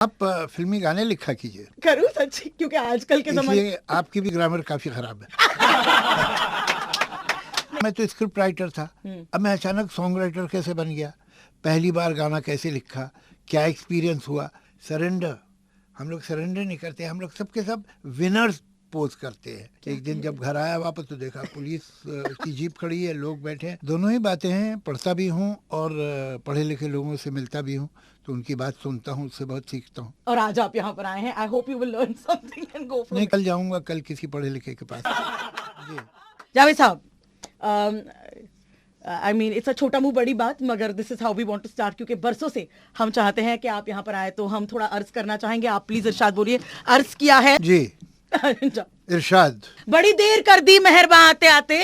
आप फिल्मी गाने लिखा कीजिए। करूँ सच, क्योंकि आजकल के जमाने इसलिए आपकी भी ग्रामर काफी खराब है। मैं तो स्क्रिप्ट राइटर था, अब मैं अचानक सॉन्ग राइटर कैसे बन गया? पहली बार गाना कैसे लिखा, क्या एक्सपीरियंस हुआ? सरेंडर, हम लोग सरेंडर नहीं करते, हम लोग सबके सब विनर्स पोज करते हैं। एक दिन जब घर आया वापस तो देखा पुलिस की जीप खड़ी है, लोग बैठे हैं। दोनों ही बातें हैं, पढ़ता भी हूँ और पढ़े लिखे लोगों से मिलता भी हूँ, तो उनकी बात सुनता हूँ, उससे बहुत सीखता हूँ। और आज आप यहाँ पर आए हैं, I hope you will learn something and go from. नहीं, कल जाऊंगा, कल किसी पढ़े लिखे के पास। जी जावेद साहब, आई मीन इट्स अ छोटा मुंह बड़ी बात, मगर this is how we want to start, क्योंकि बरसों से हम चाहते हैं कि आप यहाँ पर आए, तो हम थोड़ा अर्ज करना चाहेंगे। आप प्लीज इरशाद बोलिए, अर्ज किया है जी। इरशाद। बड़ी देर कर दी मेहरबान आते आते,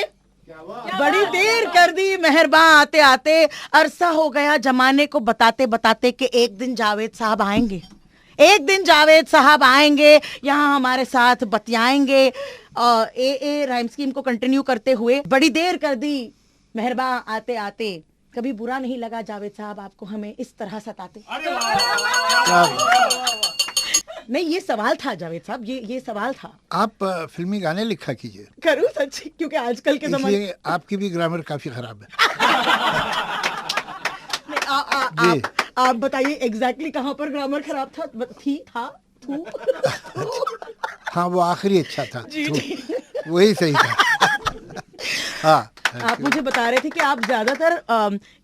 बड़ी देर कर दी मेहरबान आते आते, अरसा हो गया जमाने को बताते बताते कि एक दिन जावेद साहब आएंगे, एक दिन जावेद साहब आएंगे, यहाँ हमारे साथ बतियाएंगे। ए राइम स्कीम को कंटिन्यू करते हुए, बड़ी देर कर दी मेहरबान आते आते, कभी बुरा नहीं लगा जावेद साहब आपको हमें इस तरह सताते? नहीं, ये सवाल था जावेद साहब, ये सवाल था। आप फिल्मी गाने लिखा कीजिए। करूँ सच, क्योंकि आजकल के जमाने इसलिए आपकी भी ग्रामर काफी खराब है। आप बताइए एग्जैक्टली कहाँ पर ग्रामर खराब था? थू हाँ, वो आखिरी अच्छा था। जी। वही सही था। हाँ, आप मुझे बता रहे थे कि आप ज्यादातर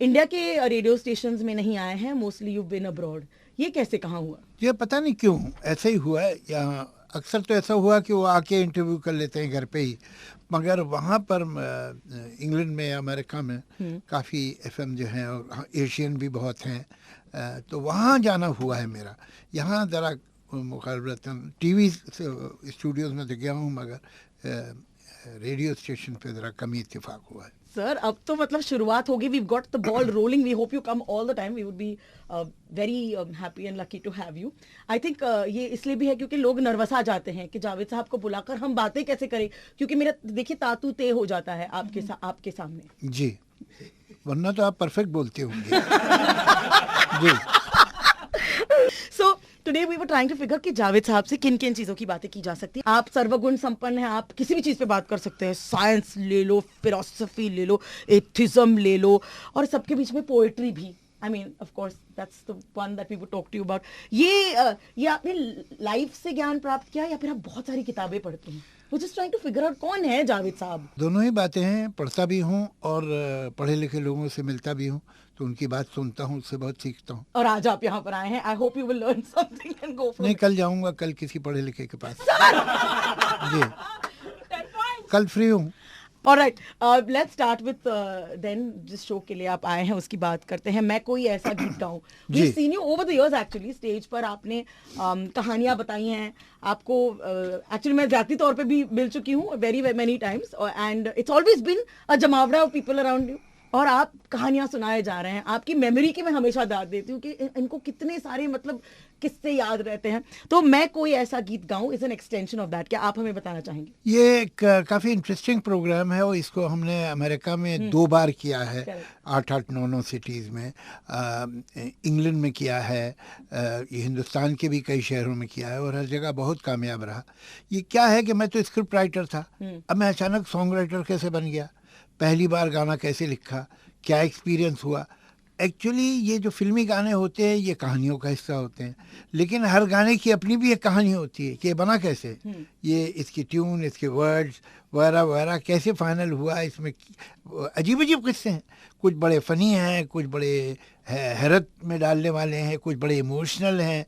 इंडिया के रेडियो स्टेशंस में नहीं आए हैं, मोस्टली यू बीन अब्रॉड। ये कैसे, कहाँ हुआ? ये पता नहीं क्यों ऐसा ही हुआ है। यहाँ अक्सर तो ऐसा हुआ कि वो आके इंटरव्यू कर लेते हैं घर पे ही, मगर वहाँ पर इंग्लैंड में या अमेरिका में काफ़ी एफएम जो हैं, और एशियन भी बहुत हैं, तो वहाँ जाना हुआ है मेरा। यहाँ ज़रा मुकाबलतन टीवी स्टूडियोज़ में तो गया हूँ, मगर रेडियो स्टेशन पे ज़रा कम ही इत्तेफाक हुआ है। सर, अब तो मतलब शुरुआत होगी, we got the ball rolling, we hope you come all the time, we would be very happy and lucky to have you. I think ये इसलिए भी है क्योंकि लोग नर्वस आ जाते हैं कि जावेद साहब को बुलाकर हम बातें कैसे करें, क्योंकि मेरा देखिए तातू ते हो जाता है आपके सामने। जी, वरना तो आप परफेक्ट बोलते होंगे। जी। So today we were trying to figure कि जावेद साहब से किन किन चीजों की बातें की जा सकती है। आप सर्वगुण संपन्न हैं, आप किसी भी चीज पे बात कर सकते हैं, साइंस ले लो, फिलोसफी ले लो, एथिज्म ले लो, और सबके बीच में पोएट्री भी। I mean of course that's the one that we would talk to you about. ये आपने लाइफ से ज्ञान प्राप्त किया या फिर आप बहुत सारी किताबें पढ़ते हैं? वो just trying to figure out कौन है जावेद साहब। दोनों ही बातें हैं, पढ़ता भी हूँ और पढ़े लिखे लोगों से मिलता भी हूँ, तो उनकी बात सुनता हूँ, उससे बहुत सीखता हूँ। और आज आप यहाँ पर आए हैं, I hope you will learn something and go from. नहीं, कल जाऊंगा, कल किसी पढ़े लिखे के पास। जी, कल फ्री हूँ। Alright, let's start with then, जिस शो के लिए आप आए हैं उसकी बात करते हैं। मैं कोई ऐसा गीत गाऊं। We seen you over the years, actually stage पर आपने कहानियां बताई हैं। आपको एक्चुअली मैं जाती तौर पे भी मिल चुकी हूँ very many times, and it's always been a जमावड़ा ऑफ पीपल अराउंड यू, और आप कहानियां सुनाए जा रहे हैं। आपकी मेमोरी की मैं हमेशा दाद देती हूँ कि इनको कितने सारे मतलब किससे याद रहते हैं। तो मैं कोई ऐसा गीत गाऊं is an extension of that, क्या आप हमें बताना चाहेंगे? ये एक काफ़ी इंटरेस्टिंग प्रोग्राम है, और इसको हमने अमेरिका में 2 बार किया है, 8-8, 9-9 सिटीज़ में। इंग्लैंड में किया है, ये हिंदुस्तान के भी कई शहरों में किया है, और हर जगह बहुत कामयाब रहा। ये क्या है कि मैं तो स्क्रिप्ट राइटर था, अब मैं अचानक सॉन्ग राइटर कैसे बन गया? पहली बार गाना कैसे लिखा, क्या एक्सपीरियंस हुआ? एक्चुअली ये जो फिल्मी गाने होते हैं ये कहानियों का हिस्सा होते हैं, लेकिन हर गाने की अपनी भी एक कहानी होती है कि ये बना कैसे, ये इसकी ट्यून, इसके वर्ड्स वगैरह वगैरह कैसे फाइनल हुआ, इसमें अजीब अजीब किस्से हैं। कुछ बड़े फ़नी हैं, कुछ बड़े हैरत में डालने वाले हैं, कुछ बड़े इमोशनल हैं।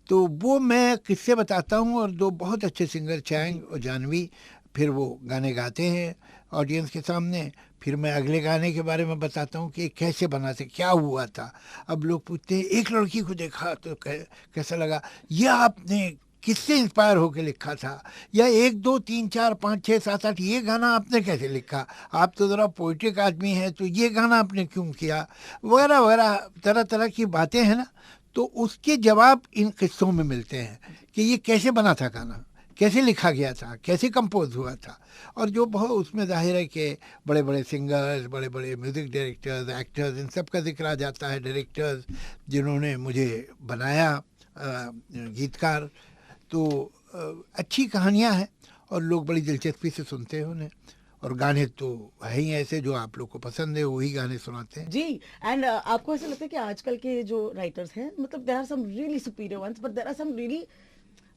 तो वो मैं किस्से बताता हूँ, और 2 बहुत अच्छे सिंगर चैंग और जानवी फिर वो गाने गाते हैं ऑडियंस के सामने। फिर मैं अगले गाने के बारे में बताता हूँ कि कैसे बना था, क्या हुआ था। अब लोग पूछते हैं एक लड़की को देखा तो कैसा लगा, यह आपने किससे इंस्पायर होकर लिखा था, या 1 2 3 4 5 6 7 8 ये गाना आपने कैसे लिखा, आप तो ज़रा पोइट्रिक आदमी हैं तो ये गाना आपने क्यों किया, वगैरह वगैरह तरह तरह की बातें हैं ना। तो उसके जवाब इन किस्सों में मिलते हैं कि ये कैसे बना था गाना, कैसे लिखा गया था, कैसे कंपोज हुआ था। और जो बहुत उसमें जाहिर है कि बड़े बड़े सिंगर्स, बड़े बड़े म्यूज़िक डायरेक्टर्स, एक्टर्स, इन सब का जिक्र आ जाता है, डायरेक्टर्स जिन्होंने मुझे बनाया गीतकार, तो अच्छी कहानियाँ हैं और लोग बड़ी दिलचस्पी से सुनते हैं उन्हें, और गाने तो है ही ऐसे जो आप लोग को पसंद है वही गाने सुनाते हैं जी। एंड आपको ऐसा लगता है कि आजकल के जो राइटर्स हैं, मतलब there are some really superior ones, but there are some really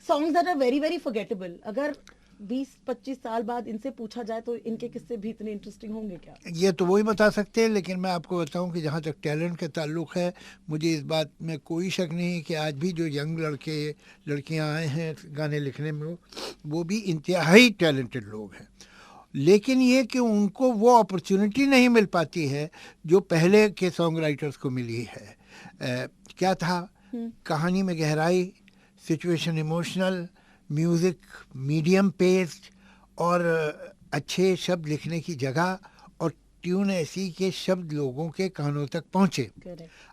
songs that are very very forgettable. अगर 20-25 साल बाद इनसे पूछा जाए तो इनके किस्से भी इतने इंटरेस्टिंग होंगे क्या? ये तो वही बता सकते हैं, लेकिन मैं आपको बताऊं कि जहाँ तक टैलेंट का ताल्लुक है, मुझे इस बात में कोई शक नहीं कि आज भी जो यंग लड़के लड़कियां आए हैं गाने लिखने में, वो भी इंतहाई टैलेंटेड लोग हैं। लेकिन ये कि उनको वो अपॉर्चुनिटी नहीं मिल पाती है जो पहले के सॉन्ग राइटर्स को मिली है। क्या था, कहानी में गहराई, situation emotional, music medium paced, और अच्छे शब्द लिखने की जगह, और ट्यून ऐसी कि शब्द लोगों के कानों तक पहुँचे।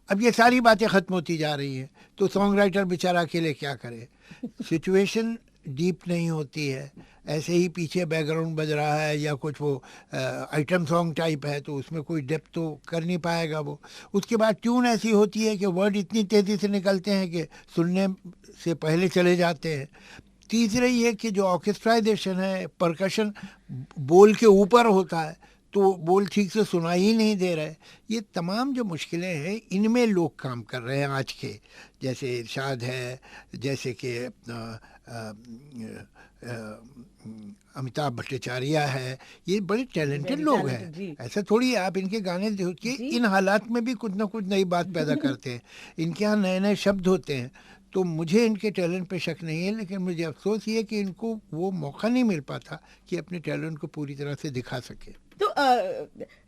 अब ये सारी बातें ख़त्म होती जा रही हैं, तो सॉन्ग राइटर बेचारा अकेले क्या करे। सिचुएशन डीप नहीं होती है, ऐसे ही पीछे बैकग्राउंड बज रहा है या कुछ वो आइटम सॉन्ग टाइप है, तो उसमें कोई डेप्थ तो कर नहीं पाएगा वो। उसके बाद ट्यून ऐसी होती है कि वर्ड इतनी तेज़ी से निकलते हैं कि सुनने से पहले चले जाते हैं। तीसरे ये कि जो ऑर्केस्ट्राइजेशन है, परकशन बोल के ऊपर होता है, तो बोल ठीक से सुनाई ही नहीं दे रहे। ये तमाम जो मुश्किलें हैं, इनमें लोग काम कर रहे हैं आज के, जैसे इरशाद है, जैसे कि अमिताभ भट्टाचार्य है, ये बड़े टैलेंटेड लोग हैं। ऐसा थोड़ी है आप इनके गाने देखिए, इन हालात में भी कुछ ना कुछ नई बात पैदा करते हैं। इनके यहाँ नए नए शब्द होते हैं, तो मुझे इनके टैलेंट पे शक नहीं है, लेकिन मुझे अफसोस ये कि इनको वो मौका नहीं मिल पाता कि अपने टैलेंट को पूरी तरह से दिखा सके। तो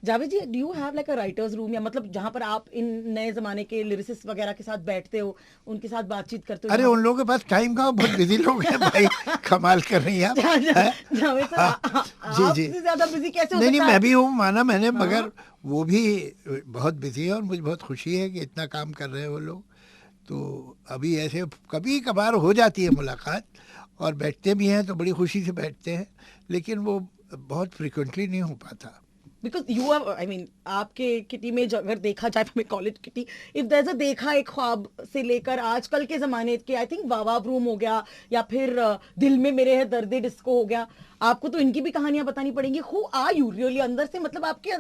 Javed ji, do you have like a writer's room, या मतलब जहाँ पर आप इन नए जमाने के लिरिसिस्ट वगैरह के साथ बैठते हो, उनके साथ बातचीत करते हो? अरे उन लोगों के पास टाइम का, बहुत बिजी लोग हैं भाई। कमाल कर रही हैं आप। जावेद सर, आपसे ज्यादा बिजी कैसे हो सकता है? नहीं, मैं भी हूँ, माना मैंने, मगर वो भी बहुत बिजी है और मुझे बहुत खुशी है कि इतना काम कर रहे हैं वो लोग। तो अभी ऐसे कभी कभार हो जाती है मुलाकात और बैठते भी हैं तो बड़ी खुशी से बैठते हैं, लेकिन वो बहुत फ्रिक्वेंटली नहीं हो पाता। Because you are, I mean, आपके किटी में अगर देखा जाए, हमें college kitty, if there is a देखा एक ख्वाब से लेकर आजकल के जमाने के, आई थिंक वावा रूम हो गया, या फिर दिल में मेरे है दर्द डिस्को हो गया, आपको तो इनकी भी कहानियां बतानी पड़ेंगी। हु आर यू रियली अंदर से, मतलब आपके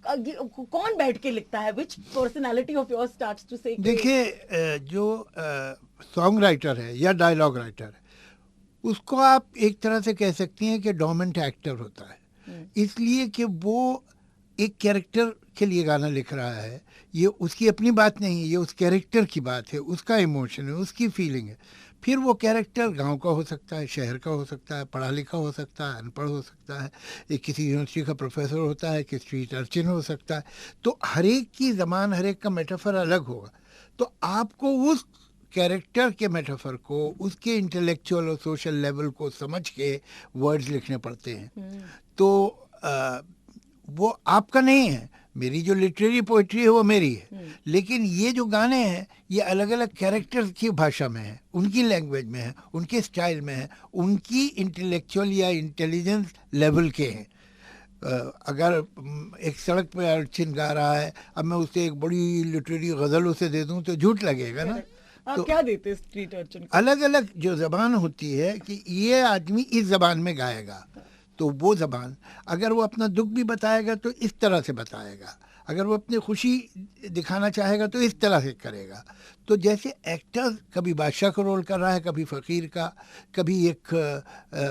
कौन बैठ के लिखता है? Which personality of your starts to say? देखिए, जो सॉन्ग राइटर है या डायलॉग राइटर है, उसको आप एक तरह से कह सकती हैं कि डोमिनेंट एक्टर होता है, इसलिए कि वो एक कैरेक्टर के लिए गाना लिख रहा है। ये उसकी अपनी बात नहीं है, ये उस कैरेक्टर की बात है, उसका इमोशन है, उसकी फीलिंग है। फिर वो कैरेक्टर गांव का हो सकता है, शहर का हो सकता है, पढ़ा लिखा हो सकता है, अनपढ़ हो सकता है, एक किसी यूनिवर्सिटी का प्रोफेसर होता है, कि स्ट्रीट अर्चिन हो सकता है। तो हर एक की ज़बान, हर एक का मेटाफर अलग होगा। तो आपको उस कैरेक्टर के मेटाफर को, उसके इंटेलेक्चुअल और सोशल लेवल को समझ के वर्ड्स लिखने पड़ते हैं। तो वो आपका नहीं है। मेरी जो लिटरेरी पोइट्री है वो मेरी है, लेकिन ये जो गाने हैं ये अलग अलग कैरेक्टर्स की भाषा में है, उनकी लैंग्वेज में है, उनके स्टाइल में है, उनकी इंटेलेक्चुअल या इंटेलिजेंस लेवल के हैं। अगर एक सड़क पे अर्चिन गा रहा है, अब मैं उसे एक बड़ी लिटरेरी गज़ल उसे दे दूं तो झूठ लगेगा ना। तो क्या देते स्ट्रीट अर्चिन को? अलग अलग जो ज़बान होती है कि ये आदमी इस ज़बान में गाएगा, तो वो ज़बान, अगर वो अपना दुख भी बताएगा तो इस तरह से बताएगा, अगर वो अपनी खुशी दिखाना चाहेगा तो इस तरह से करेगा। तो जैसे एक्टर कभी बादशाह का रोल कर रहा है, कभी फ़कीर का, कभी एक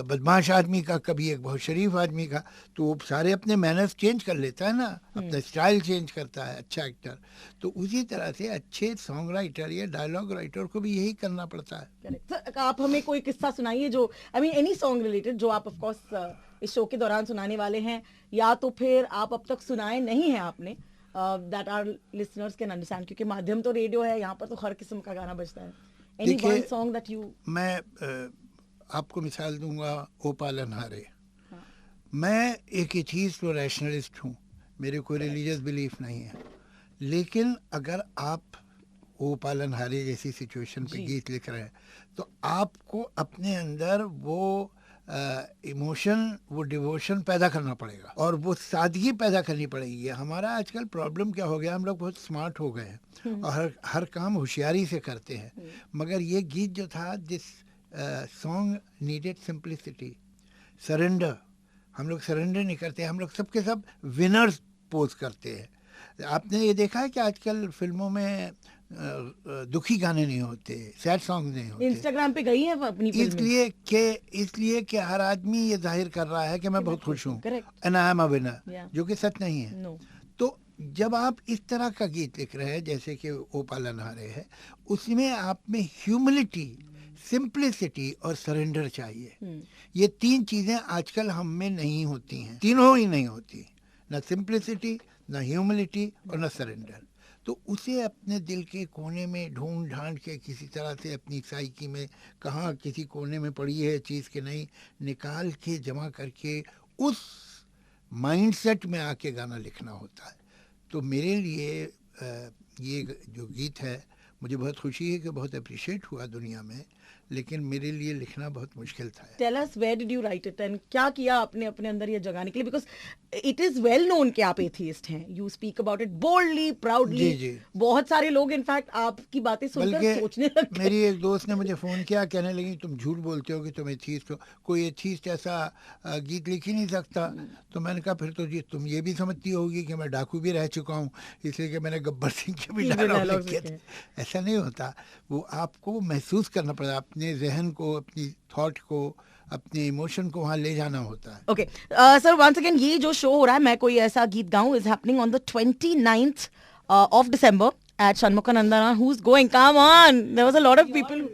बदमाश आदमी का, कभी एक बहुत शरीफ आदमी का, तो वो सारे अपने मैनर्स चेंज कर लेता है ना, अपना स्टाइल चेंज करता है अच्छा एक्टर। तो उसी तरह से अच्छे सॉन्ग राइटर या डायलॉग राइटर को भी यही करना पड़ता है। सर, आप हमें कोई किस्सा सुनाइए जो, I mean any song related, जो आप ऑफ कोर्स इस शो के दौरान सुनाने वाले हैं, या तो फिर आप अब तक सुनाए नहीं हैं आपने, that our listeners can understand, क्योंकि माध्यम तो रेडियो है, यहाँ पर तो हर किस्म का गाना बजता है। Any one song that you? मैं आपको मिसाल दूंगा, ओ पालन हारे। मैं एक एथीस्ट और रैशनलिस्ट हूँ, मेरे कोई रिलीजियस बिलीफ नहीं है, लेकिन अगर आप ओ पालन हारे जैसी सिचुएशन पे गीत लिख रहे हैं तो आपको अपने अंदर वो इमोशन, वो डिवोशन पैदा करना पड़ेगा और वो सादगी पैदा करनी पड़ेगी। हमारा आजकल प्रॉब्लम क्या हो गया, हम लोग बहुत स्मार्ट हो गए हैं और हर काम होशियारी से करते हैं, मगर ये गीत जो था, this song needed simplicity, surrender. हम लोग सरेंडर नहीं करते, हम लोग सबके सब विनर्स पोज करते हैं। आपने ये देखा है कि आजकल फिल्मों में दुखी गाने नहीं होते, सैड सॉन्ग नहीं होते। इंस्टाग्राम पे गई है अपनी फिल्में। इसलिए कि हर आदमी ये जाहिर कर रहा है कि मैं बहुत खुश हूँ, and I am a winner, जो कि सच नहीं है। No. तो जब आप इस तरह का गीत लिख रहे हैं जैसे कि ओ पालनहारे है, उसमें आप में ह्यूमिलिटी, सिंप्लिसिटी और सरेंडर चाहिए। ये तीन चीजें आजकल हम में नहीं होती हैं, तीनों ही नहीं होती, न सिंप्लिसिटी, न ह्यूमिलिटी और न सरेंडर। तो उसे अपने दिल के कोने में ढूंढ ढांड के किसी तरह से अपनी साइकी में कहाँ किसी कोने में पड़ी है चीज़ के नहीं, निकाल के जमा करके उस माइंडसेट में आके गाना लिखना होता है। तो मेरे लिए ये जो गीत है, मुझे बहुत खुशी है कि बहुत अप्रिशिएट हुआ दुनिया में, लेकिन मेरे लिए लिखना बहुत मुश्किल था। Tell us where did you write it and क्या किया आपने अपने अंदर ये जगाने के लिए, because it is well known कि आप एथियस्ट हैं, you speak about it boldly, proudly। जी जी। बहुत सारे लोग इनफैक्ट आपकी बातें सुनकर सोचने लगते। मेरी एक दोस्त ने मुझे फ़ोन किया, कहने लगी तुम झूठ बोलते हो कि तुम एथियस्ट हो, कोई एथियस्ट ऐसा गीत लिख ही नहीं सकता। तो मैंने कहा फिर तो जी तुम ये भी समझती होगी कि मैं डाकू भी रह चुका हूँ, इसलिए कि मैंने गब्बर सिंह के भी डायलॉग लिखे थे। ऐसा नहीं होता, वो आपको महसूस करना पड़ता, अपने जहन को, अपनी थॉट को, अपने इमोशन को वहाँ ले जाना होता है। ओके सर, वंस अगेन ये जो शो हो रहा है मैं कोई ऐसा गीत गाऊं is happening on the 29th of December at Shanmukhanandana. Who's going? Come on, there was a lot of people.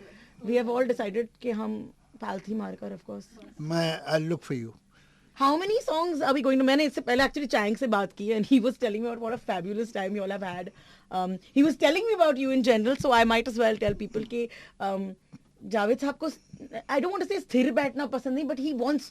We have all decided कि हम पालथी मारकर, of course. I'll look for you. How many songs are we going to? मैंने इससे पहले actually चांग से बात की and he was telling me about what a fabulous time you all have had. He was telling me about you in general, so I might as well tell people कि जावेद साहब को, I don't want to say स्थिर बैठना पसंद नहीं, but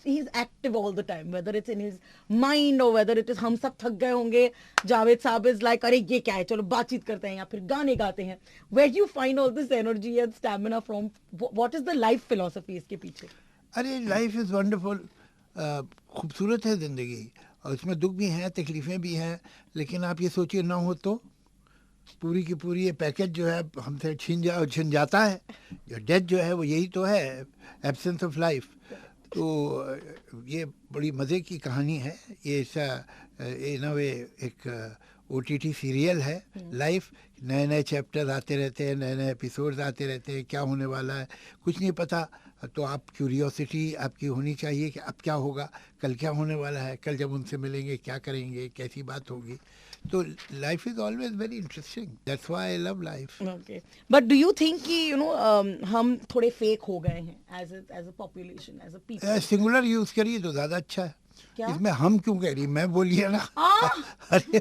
he's active all the time, whether it's in his mind or whether it is हम सब थक गए होंगे, जावेद साहब is like अरे ये क्या है, चलो बातचीत करते हैं या फिर गाने गाते हैं। Where do you find all this energy and stamina from? What is the life philosophy इसके पीछे? अरे लाइफ इज़ वंडरफुल, खूबसूरत है ज़िंदगी, और उसमें दुख भी हैं, तकलीफ़ें भी हैं, लेकिन आप ये सोचिए ना हो तो पूरी की पूरी ये पैकेज जो है हमसे छिन जाता है। जो डेथ जो है वो यही तो है, एब्सेंस ऑफ लाइफ। तो ये बड़ी मज़े की कहानी है। ये ऐसा इन अ वे एक OTT सीरियल है लाइफ, नए नए चैप्टर आते रहते हैं, नए नए एपिसोड्स आते रहते हैं, क्या होने वाला है कुछ नहीं पता। तो आप क्यूरियोसिटी आपकी होनी चाहिए कि अब क्या होगा, कल क्या होने वाला है, कल जब उनसे मिलेंगे क्या करेंगे, कैसी बात होगी। तो life is always very interesting, that's why I love life. Okay, but do you think कि यू नो हम थोड़े फेक हो गए हैं as a population, as a people? Singular use करिए तो ज्यादा अच्छा है। क्या? इसमें हम क्यों कह रही, मैं बोलिए ना। अरे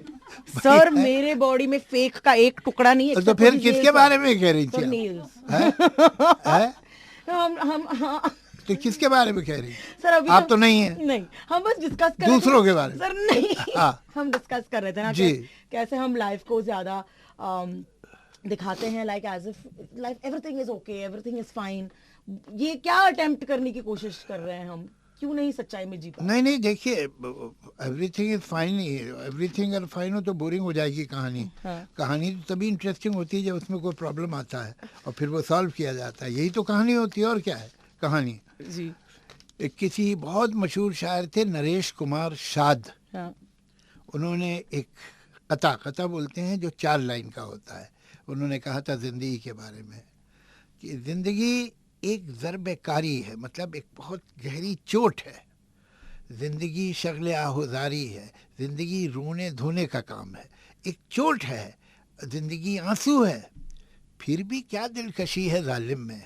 सर, मेरे बॉडी में फेक का एक टुकड़ा नहीं है। तो फिर किसके बारे में कह रही थी? हम तो किसके बारे में कह रही सर? अभी आप तो नहीं है। नहीं, हम बस डिस्कस कर दूसरों के बारे में सर। नहीं, हम डिस्कस कर रहे थे ना जी, कैसे हम लाइफ को ज्यादा दिखाते हैं, like as if life everything is okay, everything is fine. ये क्या अटेम्प्ट करने की कोशिश कर रहे हैं हम? क्यों नहीं सच्चाई में जी पाते? नहीं देखिए, एवरीथिंग इज फाइन नहीं है। एवरीथिंग अगर फाइन हो तो बोरिंग हो जाएगी कहानी। कहानी तो तभी इंटरेस्टिंग होती है जब उसमें कोई प्रॉब्लम आता है और फिर वो सॉल्व किया जाता है, यही तो कहानी होती है। और क्या है कहानी? जी, किसी बहुत मशहूर शायर थे नरेश कुमार शाद, उन्होंने एक कथा बोलते हैं जो 4 लाइन का होता है। उन्होंने कहा था जिंदगी के बारे में कि जिंदगी एक ज़र्ब-ए-कारी है, मतलब एक बहुत गहरी चोट है। ज़िंदगी शगल आहुजारी है, ज़िंदगी रोने धोने का काम है। एक चोट है, ज़िंदगी आंसू है, फिर भी क्या दिलकशी है जालिम में,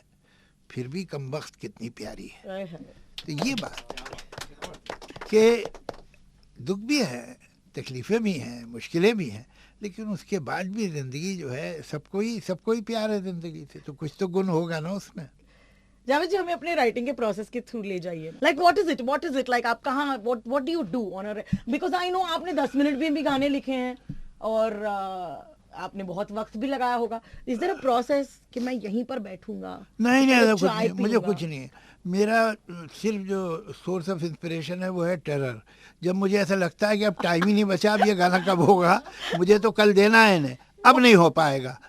फिर भी कमबख्त कितनी प्यारी है। तो ये बात कि दुख भी है, तकलीफ़ें भी हैं, मुश्किलें भी हैं, लेकिन उसके बाद भी ज़िंदगी जो है सबको ही प्यार है ज़िंदगी से, तो कुछ तो गुण होगा ना उसमें। जावेद जी, हमें अपने राइटिंग के प्रोसेस के थ्रू ले जाइए। Like what is it like, आप कहाँ, what do you do on a, because I know आपने 10 मिनट में भी गाने लिखे हैं और आपने बहुत वक्त भी लगाया होगा. इज देयर अ प्रोसेस कि मैं यहीं पर बैठूंगा? नहीं नहीं, ऐसा कुछ चाय नहीं, मुझे पीऊंगा? कुछ नहीं है. मेरा सिर्फ जो सोर्स ऑफ इंस्पिरेशन है वो है टेरर. जब मुझे ऐसा लगता है कि अब टाइम ही नहीं बचा, अब ये गाना कब होगा, मुझे तो कल देना है इन्हें, अब नहीं हो पाएगा,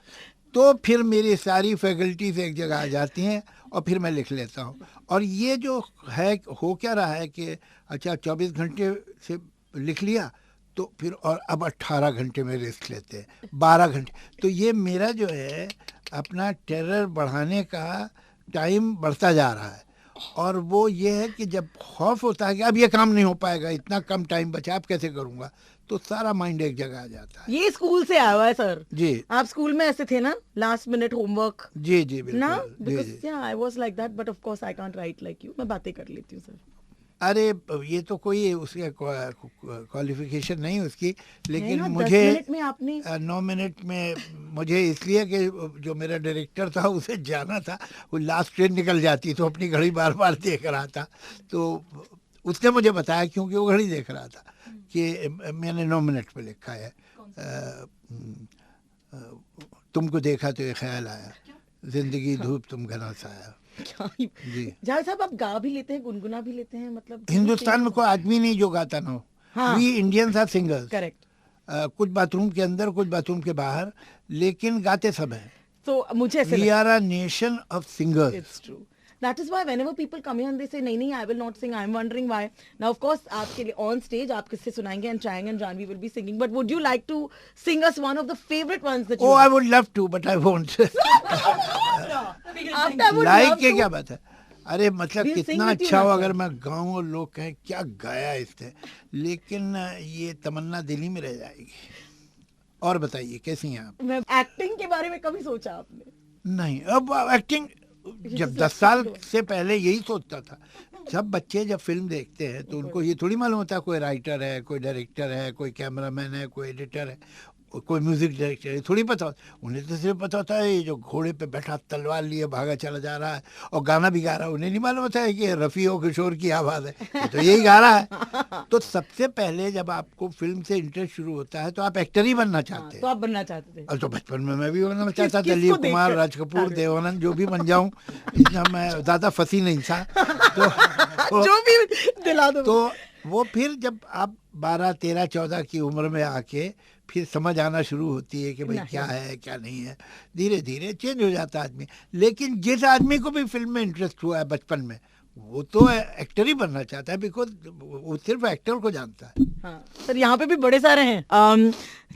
तो फिर मेरी सारी फैकल्टीज एक जगह आ जाती हैं और फिर मैं लिख लेता हूँ. और ये जो है, हो क्या रहा है कि अच्छा 24 घंटे से लिख लिया, तो फिर और अब 18 घंटे में रेस्ट लेते हैं, 12 घंटे. तो ये मेरा जो है अपना टेरर बढ़ाने का टाइम बढ़ता जा रहा है. और वो ये है कि जब खौफ होता है कि अब ये काम नहीं हो पाएगा, इतना कम टाइम बचा, अब कैसे करूँगा, तो सारा माइंड एक जगह आ जाता है. ये स्कूल से आया हुआ है सर. जी आप स्कूल में ऐसे थे ना, लास्ट मिनट होमवर्क जी जी ना? बिल्कुल. जी बिकॉज जी. या I was like that, but of course I can't right like you. मैं बातें कर लेती हूँ सर. अरे ये तो कोई उसका क्वालिफिकेशन नहीं उसकी, है लेकिन ना, 10 मुझे मिनट में आपने 9 मिनट में, मुझे इसलिए कि जो मेरा डायरेक्टर था उसे जाना था, वो लास्ट ट्रेन निकल जाती तो अपनी घड़ी बार बार देख रहा था, तो उसने मुझे बताया, क्योंकि वो घड़ी देख रहा था, कि मैंने 9 मिनट में लिखा है. तुमको देखा तो ये ख्याल आया, जिंदगी धूप तुम घना साया. जी. जावेद साहब, आप गा भी लेते हैं, गुनगुना भी लेते हैं, मतलब हिंदुस्तान में कोई आदमी नहीं जो गाता ना हो. हाँ. We Indians are singers. Correct. कुछ बाथरूम के अंदर, कुछ बाथरूम के बाहर, लेकिन गाते सब हैं. तो मुझे ऐसे we are a nation of singers. It's true. That is why whenever people come here and they say नहीं नहीं I will not sing, I'm wondering why. Now of course आपके लिए on stage आप किससे सुनाएंगे, and Chayang and Janvi will be singing, but would you like to sing us one of the favorite ones that you Oh, I have? would love to, but I won't. After I would like love के to. क्या बात है. अरे मतलब We'll sing कितना with you अच्छा हो now, अगर sir. मैं गाऊं और लोग कहें क्या गाया इसने, लेकिन ये तमन्ना दिल ही में रह जाएगी. और बताइए कैसी हैं आप? मैं एक्टिंग के बारे में कभी सोचा आपने? नहीं, अब एक्टिंग जब 10 साल से पहले यही सोचता था. सब बच्चे जब फिल्म देखते हैं तो उनको ये थोड़ी मालूम होता है कोई राइटर है, कोई डायरेक्टर है, कोई कैमरामैन है, कोई एडिटर है, कोई म्यूजिक डायरेक्टर है, थोड़ी पता होता. उन्हें तो सिर्फ पता होता है ये जो घोड़े पे बैठा तलवार लिए भागा चला जा रहा है और गाना भी गा रहा है. उन्हें नहीं मालूम होता है कि रफ़ी और किशोर की आवाज़ है, ये तो यही गा रहा है. तो सबसे पहले जब आपको फिल्म से इंटरेस्ट शुरू होता है तो आप एक्टर ही बनना चाहते हैं. तो आप बनना चाहते थे? और तो बचपन में मैं भी बनना चाहता था, किसको दिलीप कुमार, देखकर? राज कपूर, देवानंद, जो भी बन जाऊं, इतना मैं ज़्यादा फंसी नहीं था. तो जो भी दिला दो. तो वो फिर जब आप 12, 13, 14 की उम्र में आके फिर समझ आना शुरू होती है कि भाई क्या है क्या नहीं है, धीरे धीरे चेंज हो जाता है आदमी. लेकिन जिस आदमी को भी फिल्म में इंटरेस्ट हुआ है बचपन में, वो तो एक्टर ही बनना चाहता है, बिकॉज वो सिर्फ एक्टर को जानता है. हाँ सर, यहाँ पे भी बड़े सारे हैं.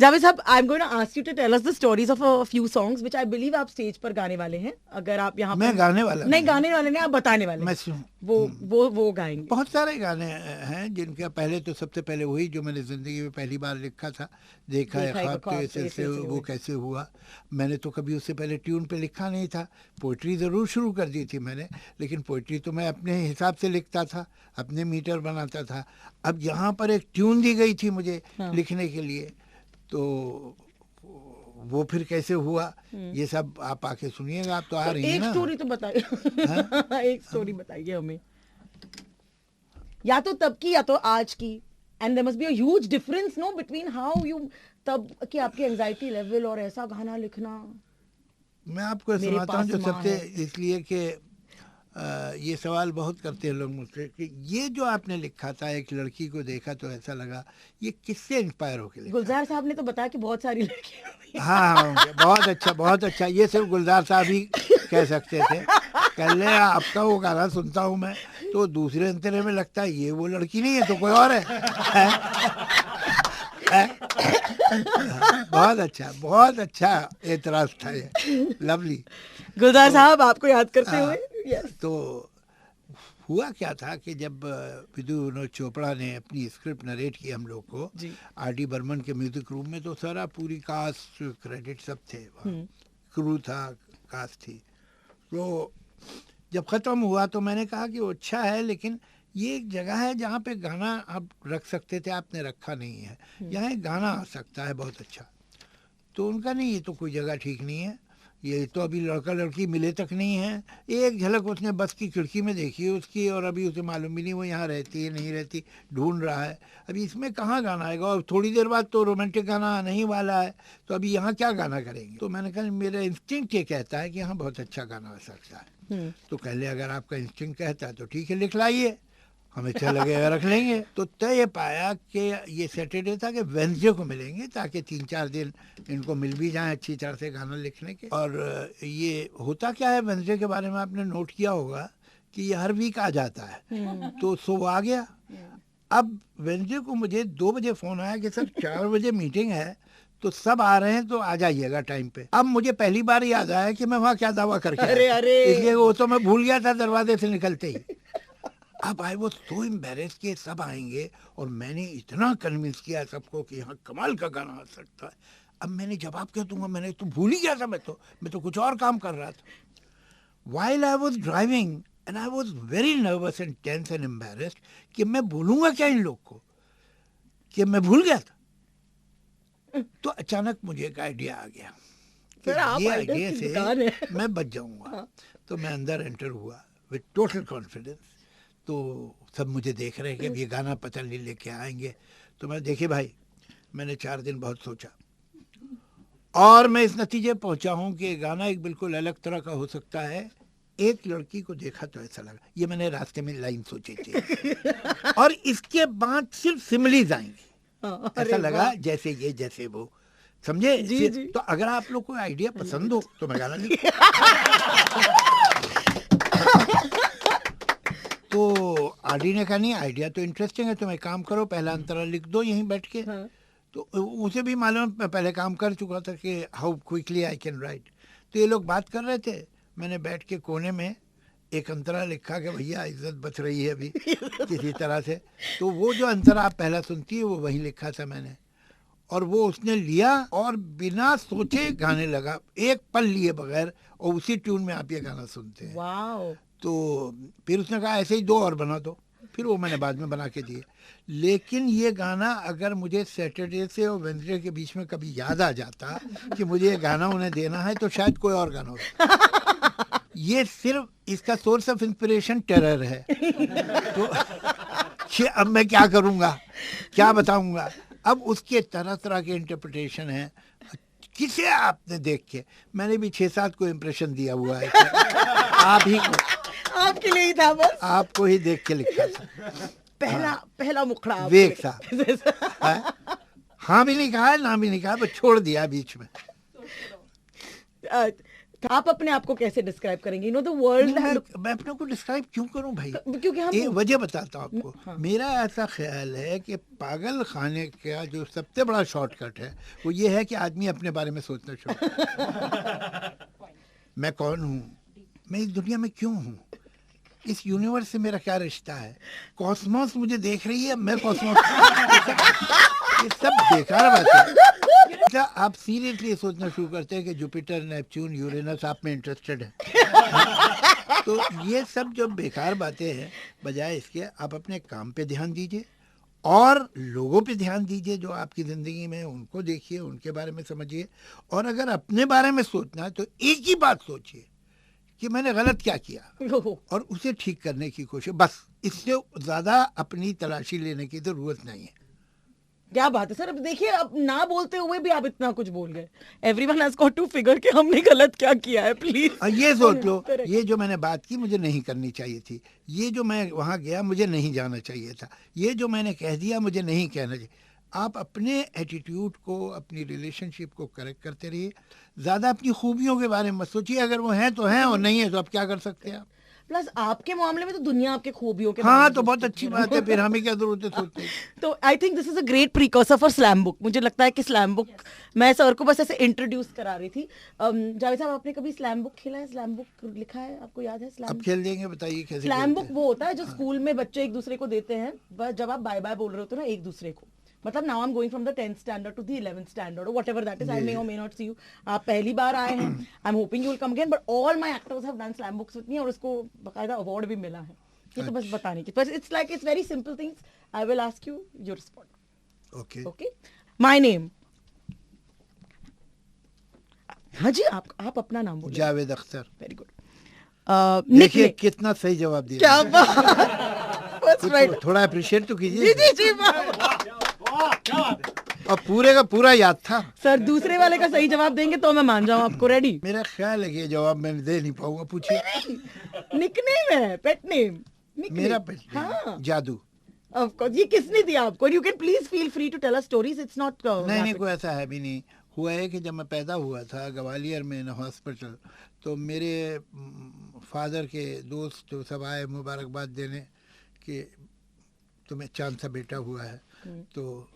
जावेद साहब, I am going to ask you to tell us the stories of a few songs which I believe आप स्टेज पर गाने वाले हैं. अगर आप यहाँ मैं गाने वाला नहीं, गाने वाले नहीं, आप बताने वाले. मैं वो गाएंगे. बहुत सारे गाने हैं जिनका पहले तो सबसे पहले वही जो मैंने जिंदगी में पहली बार लिखा था, देखा है ख्वाब तो ऐसे से वो कैसे हुआ. मैंने तो कभी उससे पहले ट्यून पे लिखा नहीं था. पोइट्री ज़रूर शुरू कर दी थी मैंने, लेकिन पोइट्री तो मैं अपने हिसाब से लिखता था, अपने मीटर बनाता था. अब यहाँ पर एक ट्यून दी गई थी मुझे लिखने के लिए, तो वो फिर कैसे हुआ ये सब आप आके सुनिएगा. आप तो आ रही हैं ना. एक स्टोरी तो बताइए. एक स्टोरी बताइए हमें, या तो तब की या तो आज की. And there must be a huge difference no between how you तब की आपकी एंजाइटी लेवल और ऐसा गाना लिखना. मैं आपको सुनाता हूँ जो सबसे, इसलिए कि ये सवाल बहुत करते हैं लोग मुझसे कि ये जो आपने लिखा था, एक लड़की को देखा तो ऐसा लगा, ये किससे इंस्पायर होके लिखा? गुलजार साहब ने तो बताया कि बहुत सारी लड़कियां. हाँ, बहुत अच्छा बहुत अच्छा. ये सिर्फ गुलजार साहब ही कह सकते थे. कल आपका वो गाना सुनता हूँ मैं तो दूसरे अंतरे में लगता है ये वो लड़की नहीं है तो कोई और है? बहुत अच्छा एतराज था ये. लवली. गुलजार साहब आपको याद करते हुए. तो हुआ क्या था कि जब विदु विनोद चोपड़ा ने अपनी स्क्रिप्ट नरेट की हम लोग को आर.डी. बर्मन के म्यूजिक रूम में, तो सारा पूरी कास्ट क्रेडिट सब थे वहाँ, क्रू था, कास्ट थी. तो जब ख़त्म हुआ तो मैंने कहा कि वो अच्छा है, लेकिन ये एक जगह है जहाँ पे गाना आप रख सकते थे, आपने रखा नहीं है. यहाँ एक गाना आ सकता है बहुत अच्छा. तो उनका नहीं, ये तो कोई जगह ठीक नहीं है, ये तो अभी लड़का लड़की मिले तक नहीं है। एक झलक उसने बस की खिड़की में देखी है उसकी, और अभी उसे मालूम भी नहीं वो यहाँ रहती है नहीं रहती, ढूंढ रहा है। अभी इसमें कहाँ गाना आएगा, और थोड़ी देर बाद तो रोमांटिक गाना आने ही वाला है, तो अभी यहाँ क्या गाना करेंगे। तो मैंने कहा मेरा इंस्टिंक्ट ये कहता है कि यहाँ बहुत अच्छा गाना आ सकता है। तो कह ले अगर आपका इंस्टिंक्ट कहता है तो ठीक है, लिख लाइए, हमें अच्छा लगेगा रख लेंगे। तो तय ये पाया कि ये सैटरडे था कि वेंसडे को मिलेंगे, ताकि 3-4 दिन इनको मिल भी जाए अच्छी तरह से गाना लिखने के। और ये होता क्या है, वेंसडे के बारे में आपने नोट किया होगा कि ये हर वीक आ जाता है। तो सो आ गया। अब वेंसडे को मुझे 2 बजे फ़ोन आया कि सर 4 बजे मीटिंग है, तो सब आ रहे हैं तो आ जाइएगा टाइम पे। अब मुझे पहली बार याद आया कि मैं वहाँ क्या दावा करके आया, इसलिए वो तो मैं भूल गया था दरवाजे से निकलते ही। अब आई वॉज सो एम्बेरेस्ड कि सब आएंगे, और मैंने इतना कन्विंस किया सबको कि यहाँ कमाल का गाना आ सकता है। अब मैंने जवाब क्या दूंगा, मैंने तो भूल ही गया था, मैं तो कुछ और काम कर रहा था। While I was driving and I was very nervous and tense and embarrassed कि मैं बोलूँगा क्या इन लोग को, कि मैं भूल गया था। तो अचानक मुझे एक आइडिया आ गया कि ये आइडिया से मैं बच जाऊँगा। तो मैं अंदर एंटर हुआ विद टोटल कॉन्फिडेंस। तो सब मुझे देख रहे हैं कि अब ये गाना पता नहीं लेके आएंगे। तो मैं देखिए भाई, मैंने 4 दिन बहुत सोचा, और मैं इस नतीजे पहुंचा हूं कि गाना एक बिल्कुल अलग तरह का हो सकता है। एक लड़की को देखा तो ऐसा लगा, ये मैंने रास्ते में लाइन सोची थी, और इसके बाद सिर्फ सिमिलीज आएंगे। ऐसा लगा जैसे ये जैसे वो, समझे जी। तो अगर आप लोग को आइडिया पसंद हो तो मैं गाना लिख। तो आरडी ने कहा नहीं, आइडिया तो इंटरेस्टिंग है, तुम एक काम करो, पहला अंतरा लिख दो यहीं बैठ के। तो उसे भी मालूम पहले काम कर चुका था कि how quickly I can write. तो ये लोग बात कर रहे थे, मैंने बैठ के कोने में एक अंतरा लिखा कि भैया इज्जत बच रही है अभी किसी तरह से। तो वो जो अंतरा आप पहला सुनती है वो वहीं लिखा था मैंने, और वो उसने लिया और बिना सोचे गाने लगा, एक पल लिए बगैर, और उसी ट्यून में आप ये गाना सुनते हैं। वाओ। तो फिर उसने कहा ऐसे ही 2 और बना दो, फिर वो मैंने बाद में बना के दिए। लेकिन ये गाना अगर मुझे सैटरडे से और वेडनेसडे के बीच में कभी याद आ जाता कि मुझे ये गाना उन्हें देना है, तो शायद कोई और गाना होता। ये सिर्फ इसका सोर्स ऑफ इंस्पिरेशन टेरर है। तो अब मैं क्या करूँगा, क्या बताऊँगा। अब उसके तरह तरह के इंटरप्रिटेशन हैं। किसे आपने देख के, मैंने भी 6-7 को इम्प्रेशन दिया हुआ है, आप ही को, आपके लिए ही था बस, आपको ही देख के लिखा था। पहला मुखड़ा वेक था। हाँ भी नहीं कहा, ना भी नहीं कहा, बस छोड़ दिया बीच में। आप अपने आप को कैसे डिस्क्राइब करेंगे? The world. मैं अपने को डिस्क्राइब क्यों करूं भाई, क्योंकि हम एक वजह बताता हूं आपको। हाँ। मेरा ऐसा ख्याल है कि पागल खाने का जो सबसे बड़ा शॉर्टकट है वो ये है कि आदमी अपने बारे में सोचना शुरू। मैं कौन हूँ, मैं इस दुनिया में क्यों हूँ, इस यूनिवर्स से मेरा क्या रिश्ता है, कॉस्मोस मुझे देख रही है, मैं कॉस्मोस। ये सब बेकार बात है। क्या आप सीरियसली सोचना शुरू करते हैं कि जुपिटर, नेपच्यून, यूरेनस आप में इंटरेस्टेड है? तो ये सब जो बेकार बातें हैं, बजाय इसके आप अपने काम पे ध्यान दीजिए और लोगों पे ध्यान दीजिए जो आपकी ज़िंदगी में, उनको देखिए, उनके बारे में समझिए। और अगर अपने बारे में सोचना है तो एक ही बात सोचिए कि मैंने गलत क्या किया और उसे ठीक करने की कोशिश, बस। इससे ज़्यादा अपनी तलाशी लेने की ज़रूरत नहीं है। क्या बात है सर। अब देखिए, अब ना बोलते हुए भी आप इतना कुछ बोल गए। Everyone has got to figure कि हमने गलत क्या किया है। प्लीज ये सोच लो, ये जो मैंने बात की मुझे नहीं करनी चाहिए थी, ये जो मैं वहाँ गया मुझे नहीं जाना चाहिए था, ये जो मैंने कह दिया मुझे नहीं कहना चाहिए। आप अपने एटीट्यूड को, अपनी रिलेशनशिप को करेक्ट करते रहिए। ज़्यादा अपनी खूबियों के बारे में मत सोचिए, अगर वो हैं तो हैं और नहीं है तो आप क्या कर सकते हैं आप। प्लस आपके मामले में तो दुनिया आपके खूबियों के हाँ तो बहुत अच्छी बात है, फिर हमें क्या जरूरत है सोचने। तो I think this is a great precursor for slam book. मुझे लगता है कि स्लैम बुक मैं सर को बस ऐसे इंट्रोड्यूस करा रही थी। जावेद साहब, आपने कभी स्लैम बुक खेला है, स्लैम बुक लिखा है, आपको याद है? स्लैम अब खेल देंगे, बताइए कैसे। स्लैम बुक वो होता है जो स्कूल में बच्चे एक दूसरे को देते हैं जब आप बाय बाय बोल रहे होते हो ना एक दूसरे को। मतलब now I am going from the 10th standard to the 11th standard और whatever that is. I may or may not C you. आप पहली बार आए हैं, I am hoping you will come again, but all my actors have done slam books with me और इसको बाकायदा award भी मिला है। ये तो बस बताने की, but it's like it's very simple things. I will ask you, you respond. Okay okay. My name, हाँ जी, आप अपना नाम बोलिए। जावेद अख्तर। Very good. देखिए कितना सही जवाब दिया। क्या बात। थोड़ा अप्रिशिएट तो कीजिए। जी जी जी। और पूरे का पूरा याद था। सर दूसरे वाले का सही जवाब देंगे तो मैं मान जाऊँ आपको। रेडी? मेरा ख्याल है कि ये जवाब मैं दे नहीं पाऊंगा, पूछिए। निकनेम है, पेट नेम? मेरा पेट नेम? हाँ। जादू। Of course. ये किसने दिया आपको? You can please feel free to tell us stories, it's not. नहीं कोई ऐसा है भी नहीं। हुआ है कि जब मैं पैदा हुआ था ग्वालियर में हॉस्पिटल, तो मेरे फादर के दोस्त जो सब आए मुबारकबाद देने कि तुम्हें चांद सा बेटा हुआ है। तो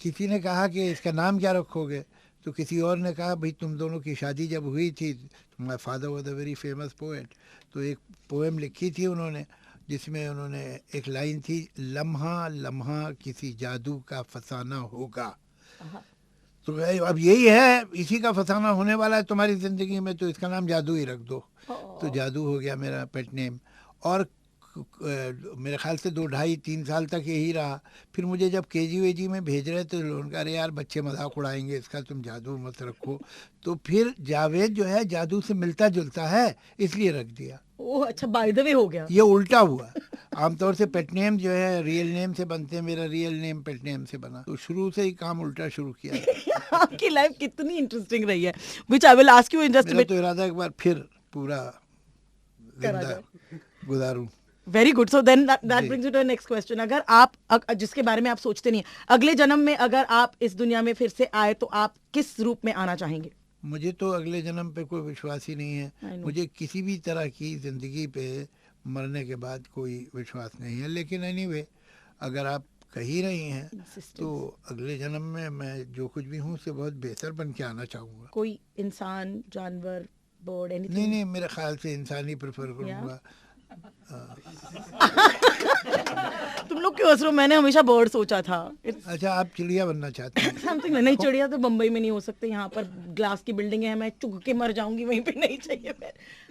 किसी ने कहा कि इसका नाम क्या रखोगे, तो किसी और ने कहा भाई तुम दोनों की शादी जब हुई थी, my father was a very famous poet, तो एक पोएम लिखी थी उन्होंने जिसमें उन्होंने एक लाइन थी, लम्हा लम्हा किसी जादू का फसाना होगा। तो अब यही है, इसी का फसाना होने वाला है तुम्हारी ज़िंदगी में, तो इसका नाम जादू ही रख दो। तो जादू हो गया मेरा पेट नेम। और मेरे ख्याल से 2-2.5-3 साल तक यही रहा। फिर मुझे जब केजी में भेज रहे थे तो उनका अरे यार बच्चे मजाक उड़ाएंगे इसका, तुम जादू मत रखो। तो फिर जावेद जो है जादू से मिलता जुलता है इसलिए रख दिया। ओह अच्छा, बाय द वे हो गया। ये उल्टा हुआ। आमतौर से पेट नेम जो है रियल नेम से बनते हैं, मेरा रियल नेम पेट नेम से बना, तो शुरू से ही काम उल्टा शुरू किया। आपकी लाइफ कितनी इंटरेस्टिंग रही है, which I will ask you in just a मेरा बिट। तो इरादा एक बार फिर पूरा जिंदा गुजारूं। Very good. So then that brings you to the next question. अगर आप जिसके बारे में आप सोचते नहीं, अगले जन्म में अगर आप इस दुनिया में फिर से आए तो आप किस रूप में आना चाहेंगे? मुझे तो अगले जन्म पे कोई विश्वास ही नहीं है। मुझे किसी भी तरह की ज़िंदगी पे मरने के बाद कोई विश्वास नहीं है। लेकिन एनीवे अगर आप कह ही रही हैं तो अगले जन्म में मैं जो कुछ भी हूँ उससे बहुत बेहतर बन के आना चाहूँगा। कोई इंसान, जानवर, बर्ड, एनीथिंग? नहीं मेरे ख्याल से इंसान ही प्रेफर करूँगा। तुम लोग क्यों हंस रहे हो? मैंने हमेशा बर्ड सोचा था। अच्छा आप चिड़िया बनना चाहते हैं? समथिंग नहीं, चिड़िया तो बम्बई में नहीं हो सकते, यहाँ पर ग्लास की बिल्डिंग है, मैं चुग के मर जाऊंगी वहीं पे, नहीं चाहिए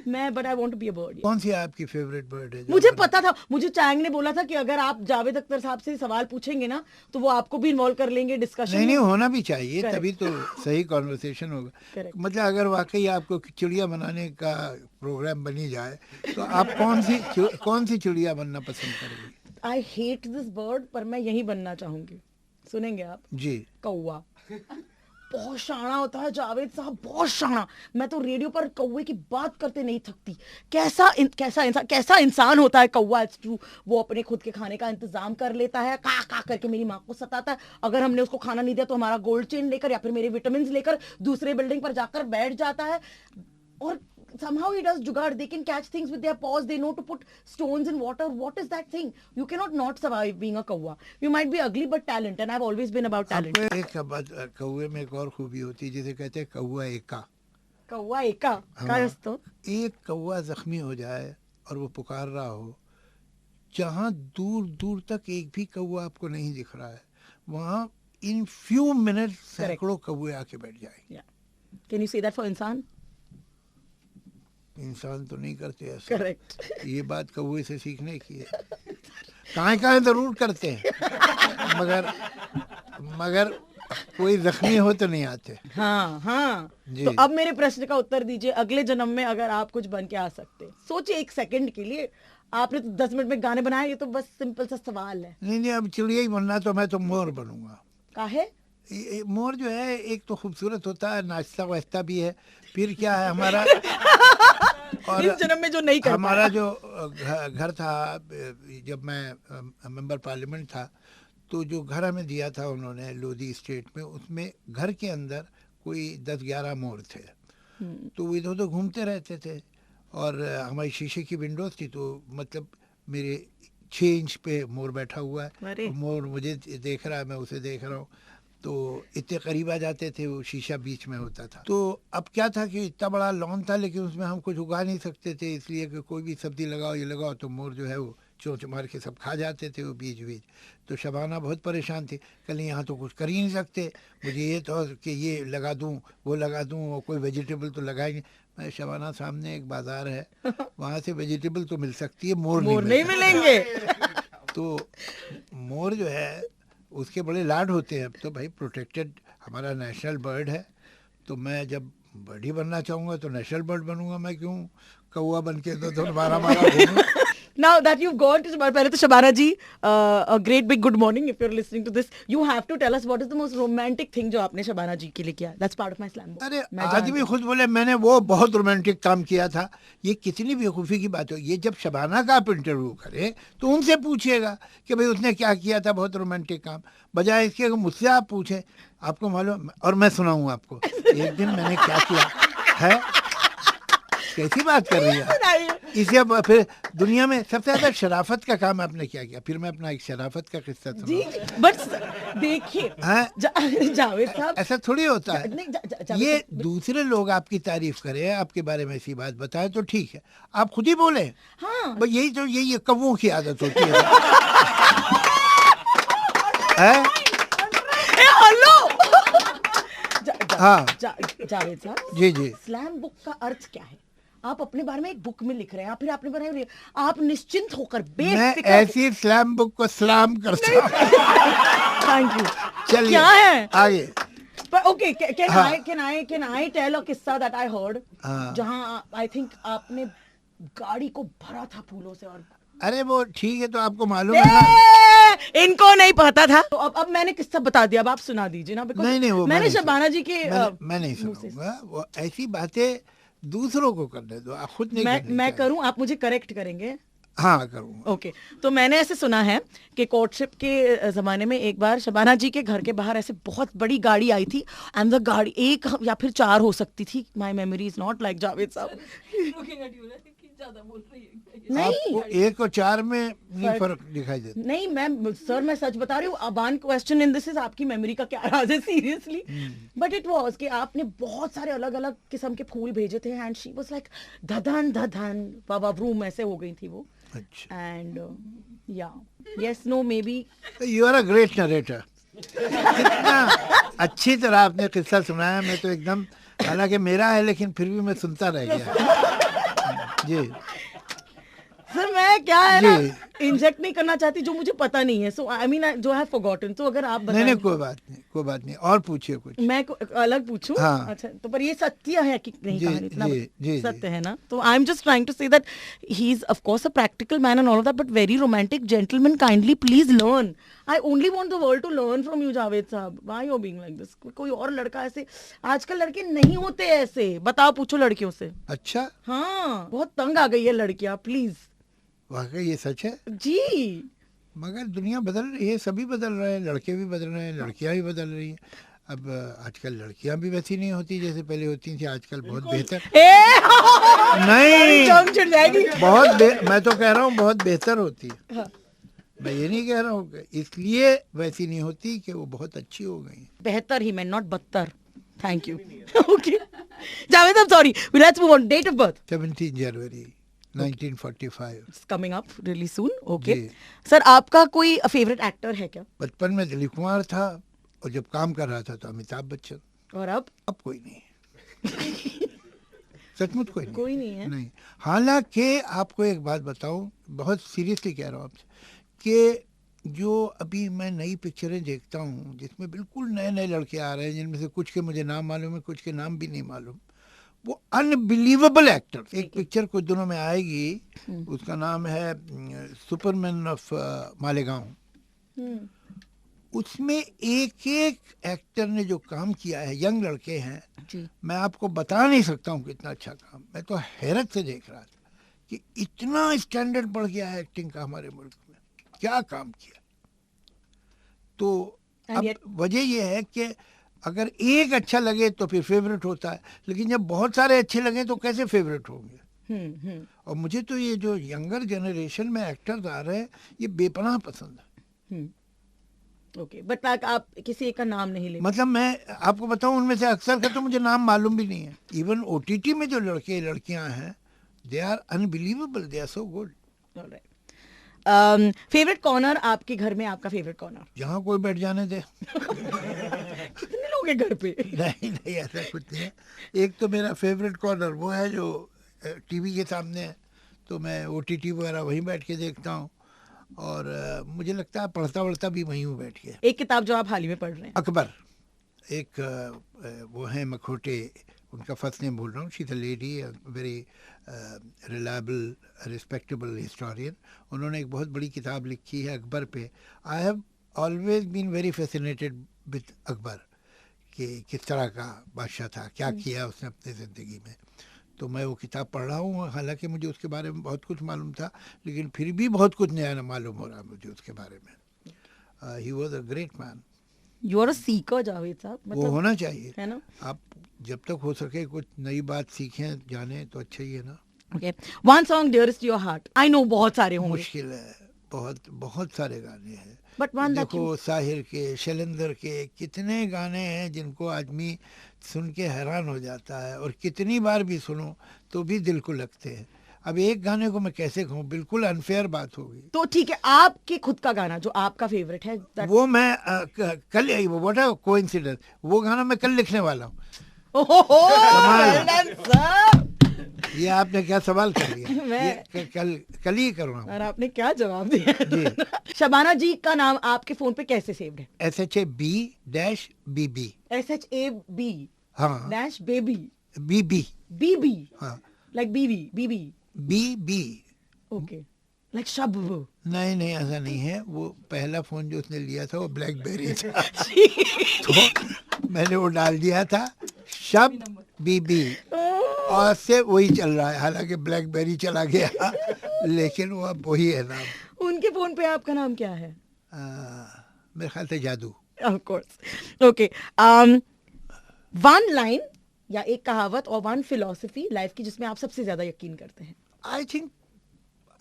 मैं but I want to be a bird. कौन सी आपकी फेवरेट बर्ड है? मुझे पता था, मुझे चैंग ने बोला था कि अगर आप जावेद अख्तर साहब से सवाल पूछेंगे ना तो वो आपको भी इन्वॉल्व कर लेंगे डिस्कशन। नहीं होना भी चाहिए, तभी तो सही कॉन्वर्सेशन होगा। मतलब अगर वाकई आपको चिड़िया बनाने का प्रोग्राम बनी जाए तो आप कौन सी चिड़िया बनना पसंद करेंगे? आई हेट दिस बर्ड, पर मैं यही बनना चाहूंगी। सुनेंगे आप? जी। कौवा। बहुत शाना होता है जावेद साहब, बहुत शाना। मैं तो रेडियो पर कौवे की बात करते नहीं थकती। कैसा इंसान होता है कौवा। इट्स ट्रू, वो अपने खुद के खाने का इंतजाम कर लेता है, का करके मेरी माँ को सताता है। अगर हमने उसको खाना नहीं दिया तो हमारा गोल्ड चेन लेकर या फिर मेरे विटामिन लेकर दूसरे बिल्डिंग पर जाकर बैठ जाता है। और somehow he does jugaad. They can catch things with their paws. They know to put stones in water. What is that thing? You cannot not survive being a kawa. You might be ugly but talent, and I've always been about talent. एक कौवे में एक और खूबी होती है जिसे कहते हैं कौवा एका। कौवा एका क्या है? एक कौवा जख्मी हो जाए और वो पुकार रहा हो, जहाँ दूर दूर तक एक भी कौवा आपको नहीं दिख रहा है, वहाँ इन फ्यू मिनट सैकड़ों कौवे आके बैठ जाएंगे। Can you say that for इंसान? इंसान तो नहीं करते ऐसा। करेक्ट। ये बात कौवे से सीखने की है। कहाँ जरूर करते हैं मगर कोई जख्मी हो तो नहीं आते। हाँ तो अब मेरे प्रश्न का उत्तर दीजिए। अगले जन्म में अगर आप कुछ बन के आ सकते, सोचिए एक सेकंड के लिए। आपने तो 10 मिनट में गाने बनाए, ये तो बस सिंपल सा सवाल है। नहीं अब चिड़िया ही बनना, तो मैं तो मोर बनूंगा। काहे? मोर जो है एक तो खूबसूरत होता है, नाचता वाचता भी है, फिर क्या है हमारा और इस जन्म में जो नहीं कर हमारा जो घर था, जब मैं मेंबर पार्लियामेंट था, तो जो घर हमें दिया था उन्होंने लोधी स्टेट में, उसमें घर के अंदर कोई 10-11 मोर थे। तो वो इधर उधर घूमते रहते थे और हमारी शीशे की विंडोज थी, तो मतलब मेरे 6 इंच पे मोर बैठा हुआ है, मोर मुझे देख रहा है, मैं उसे देख रहा हूँ, तो इतने करीब आ जाते थे, वो शीशा बीच में होता था। तो अब क्या था कि इतना बड़ा लॉन था लेकिन उसमें हम कुछ उगा नहीं सकते थे, इसलिए कि कोई भी सब्जी लगाओ ये लगाओ तो मोर जो है वो चोंच मार के सब खा जाते थे वो बीज। तो शबाना बहुत परेशान थी, कल यहाँ तो कुछ कर ही नहीं सकते, मुझे ये तो कि ये लगा दूँ वो लगा दूँ और कोई वेजिटेबल तो लगाएंगे। मैं शबाना सामने एक बाज़ार है, वहाँ से वेजिटेबल तो मिल सकती है, मोर नहीं मिलेंगे। तो मोर जो है उसके बड़े लाड होते हैं। अब तो भाई प्रोटेक्टेड हमारा नेशनल बर्ड है, तो मैं जब बर्ड ही बनना चाहूँगा तो नेशनल बर्ड बनूंगा, मैं क्यों कौवा बन के तो मारा घूमूं। Now that you've gone to पहले तो शबाना जी, a great big good morning if you're listening to this. You have to tell us what is the most romantic thing जो आपने शबाना जी के लिए किया. That's part of my slam book. अरे आदमी खुद बोले मैंने वो बहुत रोमांटिक काम किया था, ये कितनी बेवकूफ़ी की बात हो। ये जब शबाना का आप इंटरव्यू करें तो उनसे पूछिएगा कि भाई उसने क्या किया था बहुत रोमांटिक काम, बजाय इसके अगर मुझसे आप पूछें आपको मालूम, और मैं सुनाऊँ आपको एक दिन मैंने क्या किया है। कैसी बात कर रही है। इसे अब फिर दुनिया में सबसे ज्यादा शराफत का काम आपने क्या किया, फिर मैं अपना एक शराफत का किस्सा सुनाऊं। बट देखिए जावेद साहब, ऐसा थोड़ी होता है। ये दूसरे लोग आपकी तारीफ करें, आपके बारे में ऐसी बात बताएं तो ठीक है, आप खुद ही बोले। हाँ, यही तो यही कौवों की आदत होती है। हेलो हाँ जावेद साहब, जी जी, स्लैम बुक का अर्थ क्या है? आप अपने बारे में एक बुक में लिख रहे हैं, फिर आपने बनाई, आप निश्चिंत होकर मैं ऐसी स्लैम बुक को सलाम करता हूं। Thank you. चलिए क्या है आगे। But okay, can I tell a किस्सा that I heard, जहां I think आपने गाड़ी को भरा था फूलों से। और अरे वो ठीक है, तो आपको मालूम है ना, इनको नहीं पता था। तो अब मैंने किस्सा बता दिया, अब आप सुना दीजिए ना। नहीं वो मैंने शबाना जी के मैं नहीं सुनाऊंगा, वो ऐसी बातें दूसरों को करने दो, आप खुद नहीं। मैं करूं, आप मुझे करेक्ट करेंगे? हाँ करूँगा। ओके तो मैंने ऐसे सुना है कि कोर्टशिप के ज़माने में एक बार शबाना जी के घर के बाहर ऐसे बहुत बड़ी गाड़ी आई थी, एंड द गाड़ी एक या फिर 4 हो सकती थी, my memory is not like Javed साहब। आपको 1 और 4 में नहीं फर्क दिखाई देता? नहीं मैं सच बता रही हूँ। Aban question in this is आपकी मेमोरी का क्या राज है सीरियसली। बट इट वाज कि आपने बहुत सारे अलग अलग किस्म के फूल भेजे थे, एंड शी वाज लाइक धधन धधन बाबा रूम ऐसे हो गई थी वो। And yeah yes no maybe you are a great narrator. कितना अच्छी तरह आपने किस्सा सुनाया, मैं तो एकदम, हालांकि मेरा है लेकिन फिर भी मैं सुनता रह गया। जी सर मैं क्या है ना इंजेक्ट नहीं करना चाहती जो मुझे पता नहीं है, सो आई मीन जो है फॉरगॉटन। तो अगर आप नहीं कोई बात नहीं और पूछिए कुछ। मैं अलग पूछूं? हाँ। अच्छा तो पर ये सत्य है कि नहीं? कहानी इतना सत्य है ना? तो I am just trying to say that he is of course a practical man and all of that, but very romantic gentleman. Kindly please learn. I only want the world to learn from you Javed साहब। Why you are being like this? कोई और लड़का ऐसे, आजकल लड़के नहीं होते ऐसे, बताओ पूछो लड़कियों से। अच्छा हाँ बहुत तंग आ गई है लड़कियां, प्लीज। वाकई ये सच है जी। मगर दुनिया बदल रही है, सभी बदल रहे हैं, लड़के भी बदल रहे हैं, लड़कियां भी बदल रही हैं। अब आजकल लड़कियां भी वैसी नहीं होती जैसे पहले होती थी, आजकल बहुत बेहतर। नहीं बहुत मैं तो कह रहा हूँ बहुत बेहतर होती है। हाँ। मैं ये नहीं कह रहा हूँ इसलिए वैसी नहीं होती कि वो बहुत अच्छी हो गई। बेहतर ही, मैं नॉट बदतर। Thank you. Okay Javed, I am sorry, let's move on. Date of birth 17 January 1945। Coming up really soon. Okay sir, आपका कोई फेवरेट एक्टर है क्या? बचपन में दिलीप कुमार था, और जब काम कर रहा था तो अमिताभ बच्चन। और अब कोई नहीं। सचमुच कोई नहीं है। नहीं। हालांकि आपको एक बात बताऊं, बहुत सीरियसली कह रहा हूँ आपसे, कि जो अभी मैं नई पिक्चरें देखता हूँ जिसमें बिल्कुल नए नए लड़के आ रहे हैं, जिनमें से कुछ के मुझे नाम मालूम है, कुछ के नाम भी नहीं मालूम, वो अनबिलीवेबल एक्टर। एक पिक्चर कुछ दिनों में आएगी, उसका नाम है सुपरमैन ऑफ मालेगांव। उसमें एक एक एक्टर ने जो काम किया है, यंग लड़के हैं जी। मैं आपको बता नहीं सकता हूँ कितना अच्छा काम। मैं तो हैरत से देख रहा था कि इतना स्टैंडर्ड बढ़ गया है एक्टिंग का हमारे मुल्क में, क्या काम किया। तो अब वजह यह है कि अगर एक अच्छा लगे तो फिर फेवरेट होता है, लेकिन जब बहुत सारे अच्छे लगे तो कैसे फेवरेट होंगे। और मुझे तो ये जो यंगर जनरेशन में एक्टर्स आ रहे हैं ये बेपनाह पसंद है। ओके बट आप किसी एक का नाम नहीं ले? मतलब मैं आपको बताऊं, उनमें से अक्सर का तो मुझे नाम मालूम भी नहीं है। इवन ओटीटी में जो लड़के लड़कियां हैं, they are unbelievable, they are so good. Alright. Favourite corner आपके घर में, आपका फेवरेट कॉर्नर? जहाँ कोई बैठ जाने दे। कितने लोग हैं घर पे? नहीं ऐसा कुछ नहीं है। एक तो मेरा फेवरेट कॉर्नर वो है जो टीवी के सामने है, तो मैं ओटीटी वगैरह वहीं बैठ के देखता हूँ, और मुझे लगता है पढ़ता भी वहीं हूँ बैठ के। एक किताब जो आप हाल ही में पढ़ रहे हैं? अकबर। एक वो हैं मखोटे, उनका फर्स्ट नेम भूल रहा हूँ, she is a lady, very reliable respectable historian. उन्होंने एक बहुत बड़ी किताब लिखी है अकबर पे। I have always been very fascinated with Akbar, कि किस तरह का बादशाह था, क्या किया उसने अपनी ज़िंदगी में। तो मैं वो किताब पढ़ रहा हूँ, हालांकि मुझे उसके बारे में बहुत कुछ मालूम था, लेकिन फिर भी बहुत कुछ नया मालूम हो रहा है मुझे उसके बारे में। He was a great man. You are a seeker Javed साहब, वो होना चाहिए, है ना? आप जब तक हो सके कुछ नई बात सीखें, जाने, तो अच्छा ही है ना। Okay, one song dearest your heart. I know बहुत सारे होंगे, मुश्किल है, बहुत बहुत सारे गाने हैं। बट वन दैट देखो, साहिर के, शैलेंद्र के कितने गाने हैं जिनको आदमी सुन के हैरान हो जाता है, और कितनी बार भी सुनो तो भी दिल को लगते हैं। अब एक गाने को मैं कैसे कहूँ, बिल्कुल अनफेयर बात होगी। तो ठीक है, आपके खुद का गाना जो आपका फेवरेट है वो मैं कल, व्हाट अ कोइंसिडेंस, वो गाना मैं कल लिखने वाला हूँ। ये आपने क्या सवाल कर लिया। मैं कल ही कर रहा हूँ। और आपने क्या जवाब दिया जी। शबाना जी का नाम आपके फोन पे कैसे सेव्ड है? SHAB-BB। SHAB हाँ, डैश बेबी, BB, हाँ, लाइक बीबी BB। ओके, लाइक शब। नहीं, ऐसा नहीं है। वो पहला फोन जो उसने लिया था वो ब्लैकबेरी था। तो मैंने वो डाल दिया था शब BB, और से वही चल रहा है। हालांकि ब्लैकबेरी चला गया, लेकिन वो अब वही है नाम। उनके फोन पे आपका नाम क्या है? मेरे ख्याल से जादू। Of course. Okay, one line या एक कहावत और वन फिलॉसफी लाइफ की जिसमें आप सबसे ज्यादा यकीन करते हैं।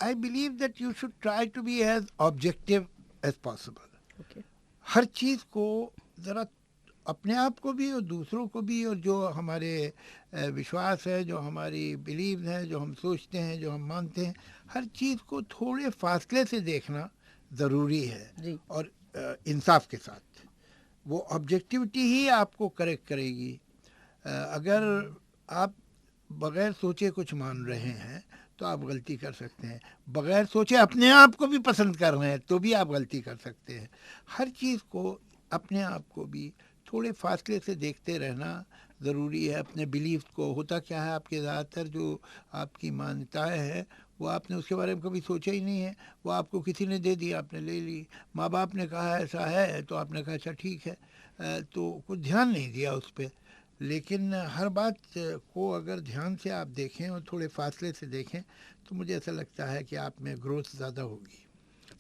I believe that you should try to be as objective as possible. Okay. हर चीज़ को ज़रा, अपने आप को भी और दूसरों को भी, और जो हमारे विश्वास है, जो हमारी बिलीव है, जो हम सोचते हैं, जो हम मानते हैं, हर चीज़ को थोड़े फासले से देखना ज़रूरी है जी। और इंसाफ के साथ। वो ऑब्जेक्टिविटी ही आपको करेक्ट करेगी। अगर आप बग़ैर सोचे कुछ मान रहे हैं तो आप गलती कर सकते हैं। बग़ैर सोचे अपने आप को भी पसंद कर रहे हैं तो भी आप गलती कर सकते हैं। हर चीज़ को, अपने आप को भी थोड़े फासले से देखते रहना ज़रूरी है। अपने बिलीफ को, होता क्या है, आपके ज़्यादातर जो आपकी मान्यताएं हैं वो आपने उसके बारे में कभी सोचा ही नहीं है। वो आपको किसी ने दे दिया, आपने ले ली। माँ बाप ने कहा ऐसा है तो आपने कहा अच्छा ठीक है, तो कुछ ध्यान नहीं दिया उस पर। लेकिन हर बात को अगर ध्यान से आप देखें और थोड़े फासले से देखें तो मुझे ऐसा लगता है कि आप में ग्रोथ ज़्यादा होगी।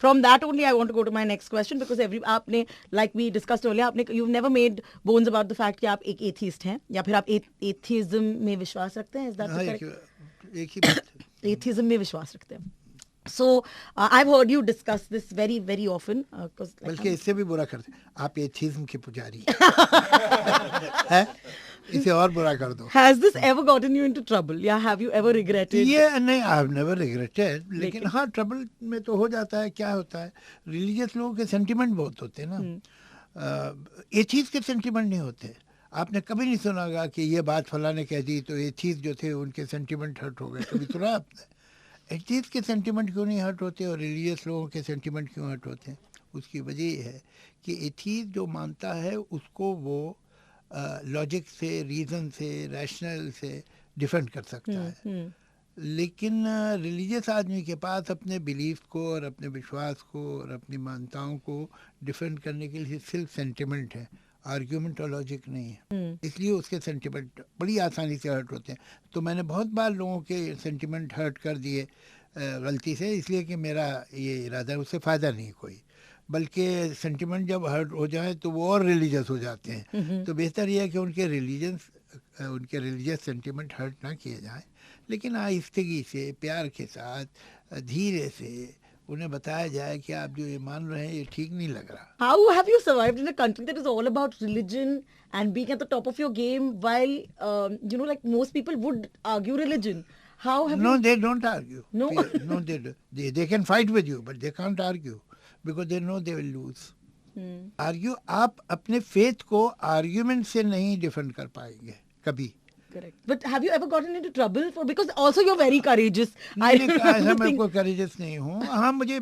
From that only I want to go to my next question, because आपने, like we discussed earlier, आपने, you've never made bones about the fact कि आप एक एथिस्ट हैं या फिर आप एथिज्म में विश्वास रखते हैं। Is that correct? एक ही बात है। एथिज्म में विश्वास रखते हैं। So I've heard you discuss this very very often. बल्कि इससे भी बुरा करते, आप एथिज्म के पुजारी हैं। इसे और बुरा कर दो। Has this ever gotten you into trouble? या have you ever regretted? ये नहीं, I have never regretted, लेकिन हाँ, ट्रबल में तो हो जाता है। क्या होता है, रिलीजियस लोगों के सेंटिमेंट बहुत होते हैं ना, एथीस्ट के सेंटिमेंट नहीं होते। आपने कभी नहीं सुना होगा कि ये बात फला ने कह दी तो एथीस्ट जो थे उनके सेंटिमेंट हर्ट हो गए, कभी सुना आपने? एथीस्ट के सेंटिमेंट क्यों नहीं हर्ट होते और रिलीजियस लोगों के सेंटिमेंट क्यों हर्ट होते हैं? उसकी वजह ये है कि एथीस्ट जो मानता है उसको वो लॉजिक से, रीज़न से, रैशनल से डिफेंड कर सकता है। लेकिन रिलीजियस आदमी के पास अपने बिलीफ को और अपने विश्वास को और अपनी मान्यताओं को डिफेंड करने के लिए सिर्फ सेंटिमेंट है, आर्ग्यूमेंट और लॉजिक नहीं है। इसलिए उसके सेंटिमेंट बड़ी आसानी से हर्ट होते हैं। तो मैंने बहुत बार लोगों के सेंटिमेंट हर्ट कर दिए गलती से, इसलिए कि मेरा ये इरादा है, उससे फ़ायदा नहीं कोई। बल्कि सेंटिमेंट जब हर्ट हो जाए तो वो और रिलीजियस हो जाते हैं। तो बेहतर यह है कि उनके रिलीजियस सेंटिमेंट हर्ट ना किए जाएं, लेकिन आहिस्तगी से, प्यार के साथ, धीरे से उन्हें बताया जाए कि आप जो ये मान रहे हैं ये ठीक नहीं लग रहा। How have you survived in a country that is all about religion and being at the top of your game, while like most people would argue religion? How have No, you... they don't argue. No, no, they can fight with you, but they can't argue because they know they will lose. Argue, आप अपने faith को argument से नहीं defend कर पाएंगे कभी। Correct. But have you ever gotten into trouble for, because also you're very courageous? ऐसा मैं कोई करेजियस नहीं हूँ। हाँ, मुझे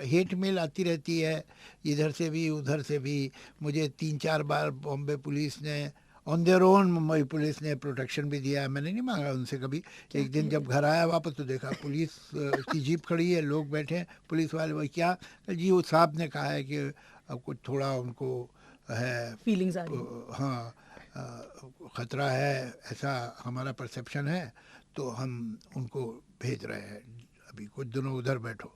हेट मेल आती रहती है, इधर से भी उधर से भी। मुझे 3-4 बार बॉम्बे पुलिस ने on their own, Mumbai police ने प्रोटेक्शन भी दिया है, मैंने नहीं मांगा उनसे कभी। एक दिन जब घर आया वापस तो देखा पुलिस की जीप खड़ी है, लोग बैठे हैं, पुलिस वाले, वो क्या जी वो साहब ने कहा है कि अब कुछ थोड़ा उनको है फीलिंग्स आ रही, हाँ ख़तरा है, ऐसा हमारा परसेप्शन है, तो हम उनको भेज रहे हैं, अभी कुछ दिनों उधर बैठो।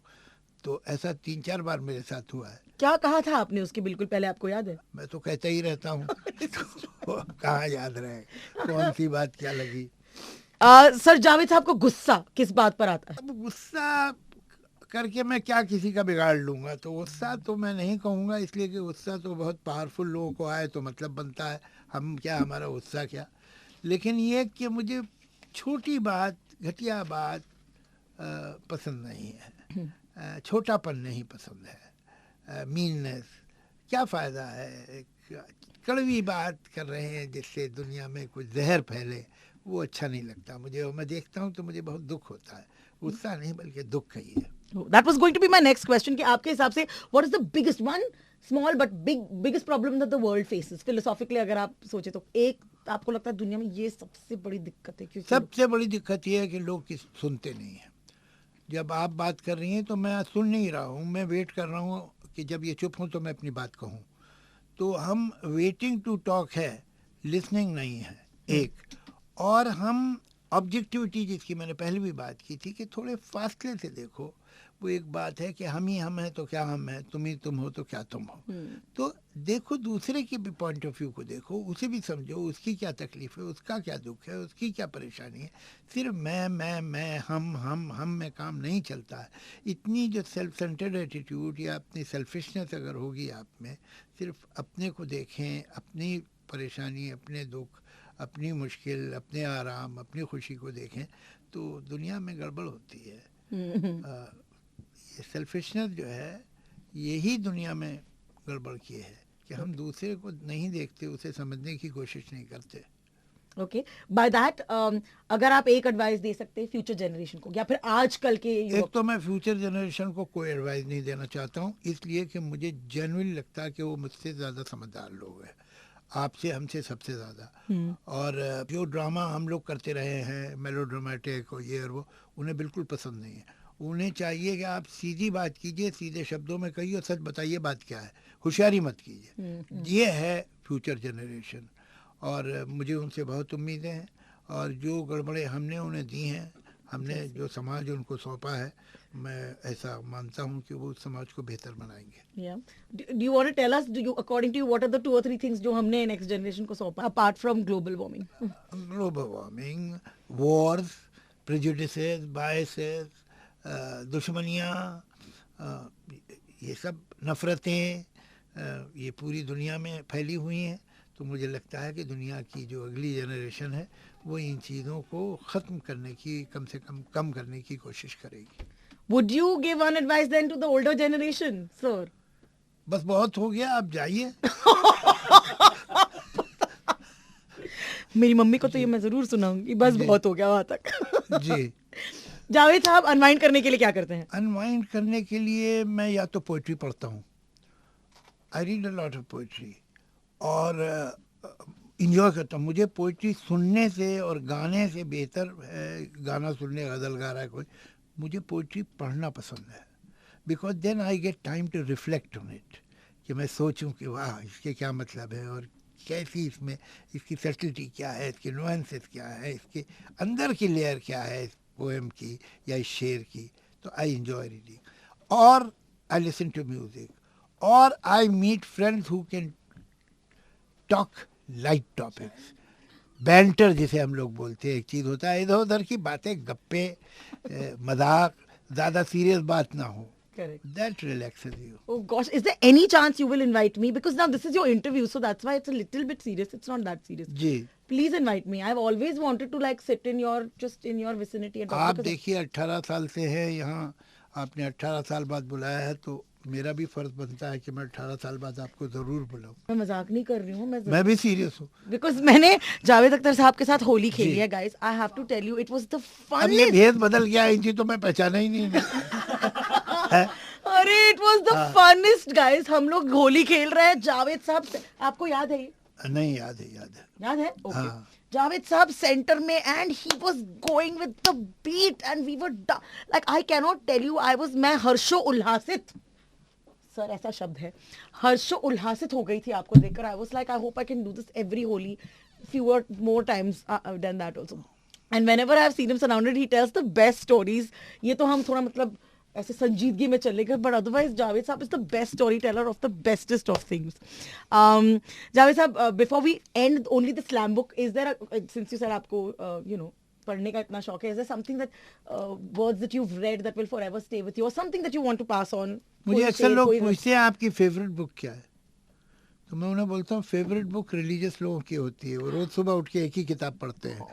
तो ऐसा 3-4 बार मेरे साथ हुआ है। क्या कहा था आपने उसके बिल्कुल पहले, आपको याद है? मैं तो कहता ही रहता हूँ तो कहाँ याद रहे कौन सी बात क्या लगी। सर जावेद साहब को गुस्सा किस बात पर आता है? अब गुस्सा करके मैं क्या किसी का बिगाड़ लूँगा, तो गुस्सा तो मैं नहीं कहूँगा, इसलिए कि गुस्सा तो बहुत पावरफुल लोगों को आए तो मतलब बनता है, हम क्या, हमारा गुस्सा क्या। लेकिन ये कि मुझे छोटी बात, घटिया बात पसंद नहीं है, छोटापन नहीं पसंद है, मीननेस, क्या फ़ायदा है, एक कड़वी बात कर रहे हैं जिससे दुनिया में कुछ जहर फैले, वो अच्छा नहीं लगता मुझे। और मैं देखता हूँ तो मुझे बहुत दुख होता है, गुस्सा नहीं बल्कि दुख है ये। That was going to be my next question कि आपके हिसाब से what is the biggest one small but biggest problem that the world faces philosophically, अगर आप सोचे तो एक आपको लगता है दुनिया में ये सबसे बड़ी दिक्कत है? क्योंकि सबसे बड़ी दिक्कत ये है कि लोग सुनते नहीं हैं। जब आप बात कर रही हैं तो मैं सुन नहीं रहा हूँ, मैं वेट कर रहा हूँ कि जब ये चुप हों तो मैं अपनी बात कहूँ। तो हम वेटिंग टू टॉक है, लिसनिंग नहीं है एक। और हम ऑब्जेक्टिविटी, जिसकी मैंने पहले भी बात की थी, कि थोड़े फासले से देखो। वो एक बात है कि हम ही हम हैं तो क्या हम हैं, तुम ही तुम हो तो क्या तुम हो। तो देखो दूसरे के भी पॉइंट ऑफ व्यू को देखो, उसे भी समझो, उसकी क्या तकलीफ है, उसका क्या दुख है, उसकी क्या परेशानी है। सिर्फ मैं हम में काम नहीं चलता है। इतनी जो सेल्फ सेंटर्ड एटीट्यूड या अपनी सेल्फिशनेस अगर होगी आप में, सिर्फ अपने को देखें, अपनी परेशानी, अपने दुख, अपनी मुश्किल, अपने आराम, अपनी खुशी को देखें, तो दुनिया में गड़बड़ होती है। ये सेल्फिशनेस जो है यही दुनिया में गड़बड़ की है कि हम दूसरे को नहीं देखते, उसे समझने की कोशिश नहीं करते। ओके, बाय दैट अगर आप एक एडवाइस दे सकते हैं फ्यूचर जनरेशन को या फिर आजकल के एक तो मैं फ्यूचर जनरेशन को कोई एडवाइस नहीं देना चाहता हूँ, इसलिए कि मुझे जेन्युइनली लगता है कि वो मुझसे ज़्यादा समझदार लोग हैं, आपसे हमसे सबसे ज़्यादा। और जो ड्रामा हम लोग करते रहे हैं, मेलो ड्रामेटिक और ये और वो, उन्हें बिल्कुल पसंद नहीं है। उन्हें चाहिए कि आप सीधी बात कीजिए, सीधे शब्दों में कहिए और सच बताइए बात क्या है, होशियारी मत कीजिए। ये है फ्यूचर जनरेशन और मुझे उनसे बहुत उम्मीदें हैं। और जो गड़बड़े हमने उन्हें दी हैं, हमने जो समाज उनको सौंपा है, मैं ऐसा मानता हूँ कि वो समाज को बेहतर बनाएंगे। Yeah. Do you want to tell us, according to you, what are the 2 or 3 things जो हमने नेक्स्ट जनरेशन को सौंपा apart from global warming? Global warming, wars, prejudices, biases, दुश्मनियाँ, ये सब नफ़रतें, ये पूरी दुनिया में फैली हुई हैं। तो मुझे लगता है कि दुनिया की जो अगली जनरेशन है वो इन चीज़ों को ख़त्म करने की, कम से कम करने की कोशिश करेगी। Would you give one advice then to the older generation, sir? बस बहुत हो गया, आप जाइए। मेरी मम्मी को तो ये मैं ज़रूर सुनाऊंगी, बस बहुत हो गया वहाँ तक। जी। जावेद साहब अनवाइंड करने के लिए क्या करते हैं? अनवाइंड करने के लिए मैं या तो पोइट्री पढ़ता हूँ, I read a lot of poetry, और इंजॉय करता हूँ। मुझे पोइट्री सुनने से और गाने से बेहतर है, गाना सुनने, गज़ल गा रहा है कोई, मुझे पोइट्री पढ़ना पसंद है। Because then I get time to reflect on it, कि मैं सोचूं कि वाह इसके क्या मतलब है और कैसी इसमें इसकी सटलिटी क्या है, इसके नुआंसेस क्या है, इसके अंदर की लेयर क्या है इस पोएम की या इस शेर की। तो आई एंजॉय रीडिंग, और आई लिसन टू म्यूजिक, और I meet friends who can talk light topics, banter जिसे हम लोग बोलते हैं। एक चीज़ होता है इधर उधर की बातें, गप्पे, मजाक, ज़्यादा सीरियस बात ना हो। Correct. That relaxes you. Oh gosh, is there any chance you will invite me? Because now this is your interview, so that's why it's a little bit serious. It's not that serious. Ji, Please invite me. I've always wanted to like sit in your, just in your vicinity and talk. आप because- देखिए 18 साल से है यहाँ, आपने 18 साल बाद बुलाया है, तो मेरा भी फर्ज बनता है कि मैं 18 साल बाद आपको ज़रूर बुलाऊं। मैं मजाक नहीं कर रही हूँ, मैं भी सीरियस हूँ। बिकॉज मैंने जावेद अख्तर साहब के साथ होली खेली है guys. I have to tell you it was the अब ये फन। भेद बदल गया, इनकी तो मैं पहचाना ही नहीं है। अरे अरे it was the funniest guys. हम लोग होली खेल रहे हैं, जावेद साहब, आपको याद है ये? नहीं, याद है, याद है. ओके. हाँ. जावेद साहब सेंटर में and he was going with the beat and we were like I can not tell you, मैं हर्षो उल्लासित, सर ऐसा शब्द है, हर्षो उल्लासित हो गई थी आपको देखकर. I was like I hope I can do this every Holi, fewer more times than that also. And whenever I have seen him surrounded, he tells the best stories. ये तो हम थोड़ा मतलब ऐसे संजीदगी में चले गए, but otherwise जावेद साहब is the best storyteller of the bestest of things. Javed साहब, before we end only the slam book, is there since you said आपको पढ़ने का इतना शौक है, is there something that words that you've read that will forever stay with you, or something that you want to pass on? मुझे अक्सर लोग पूछते हैं आपकी फेवरेट बुक क्या है, तो मैं उन्हें बोलता हूँ फेवरेट बुक रिलीजियस लोगों की होती है, वो रोज़ सुबह उठ के एक ही किताब पढ़ते हैं.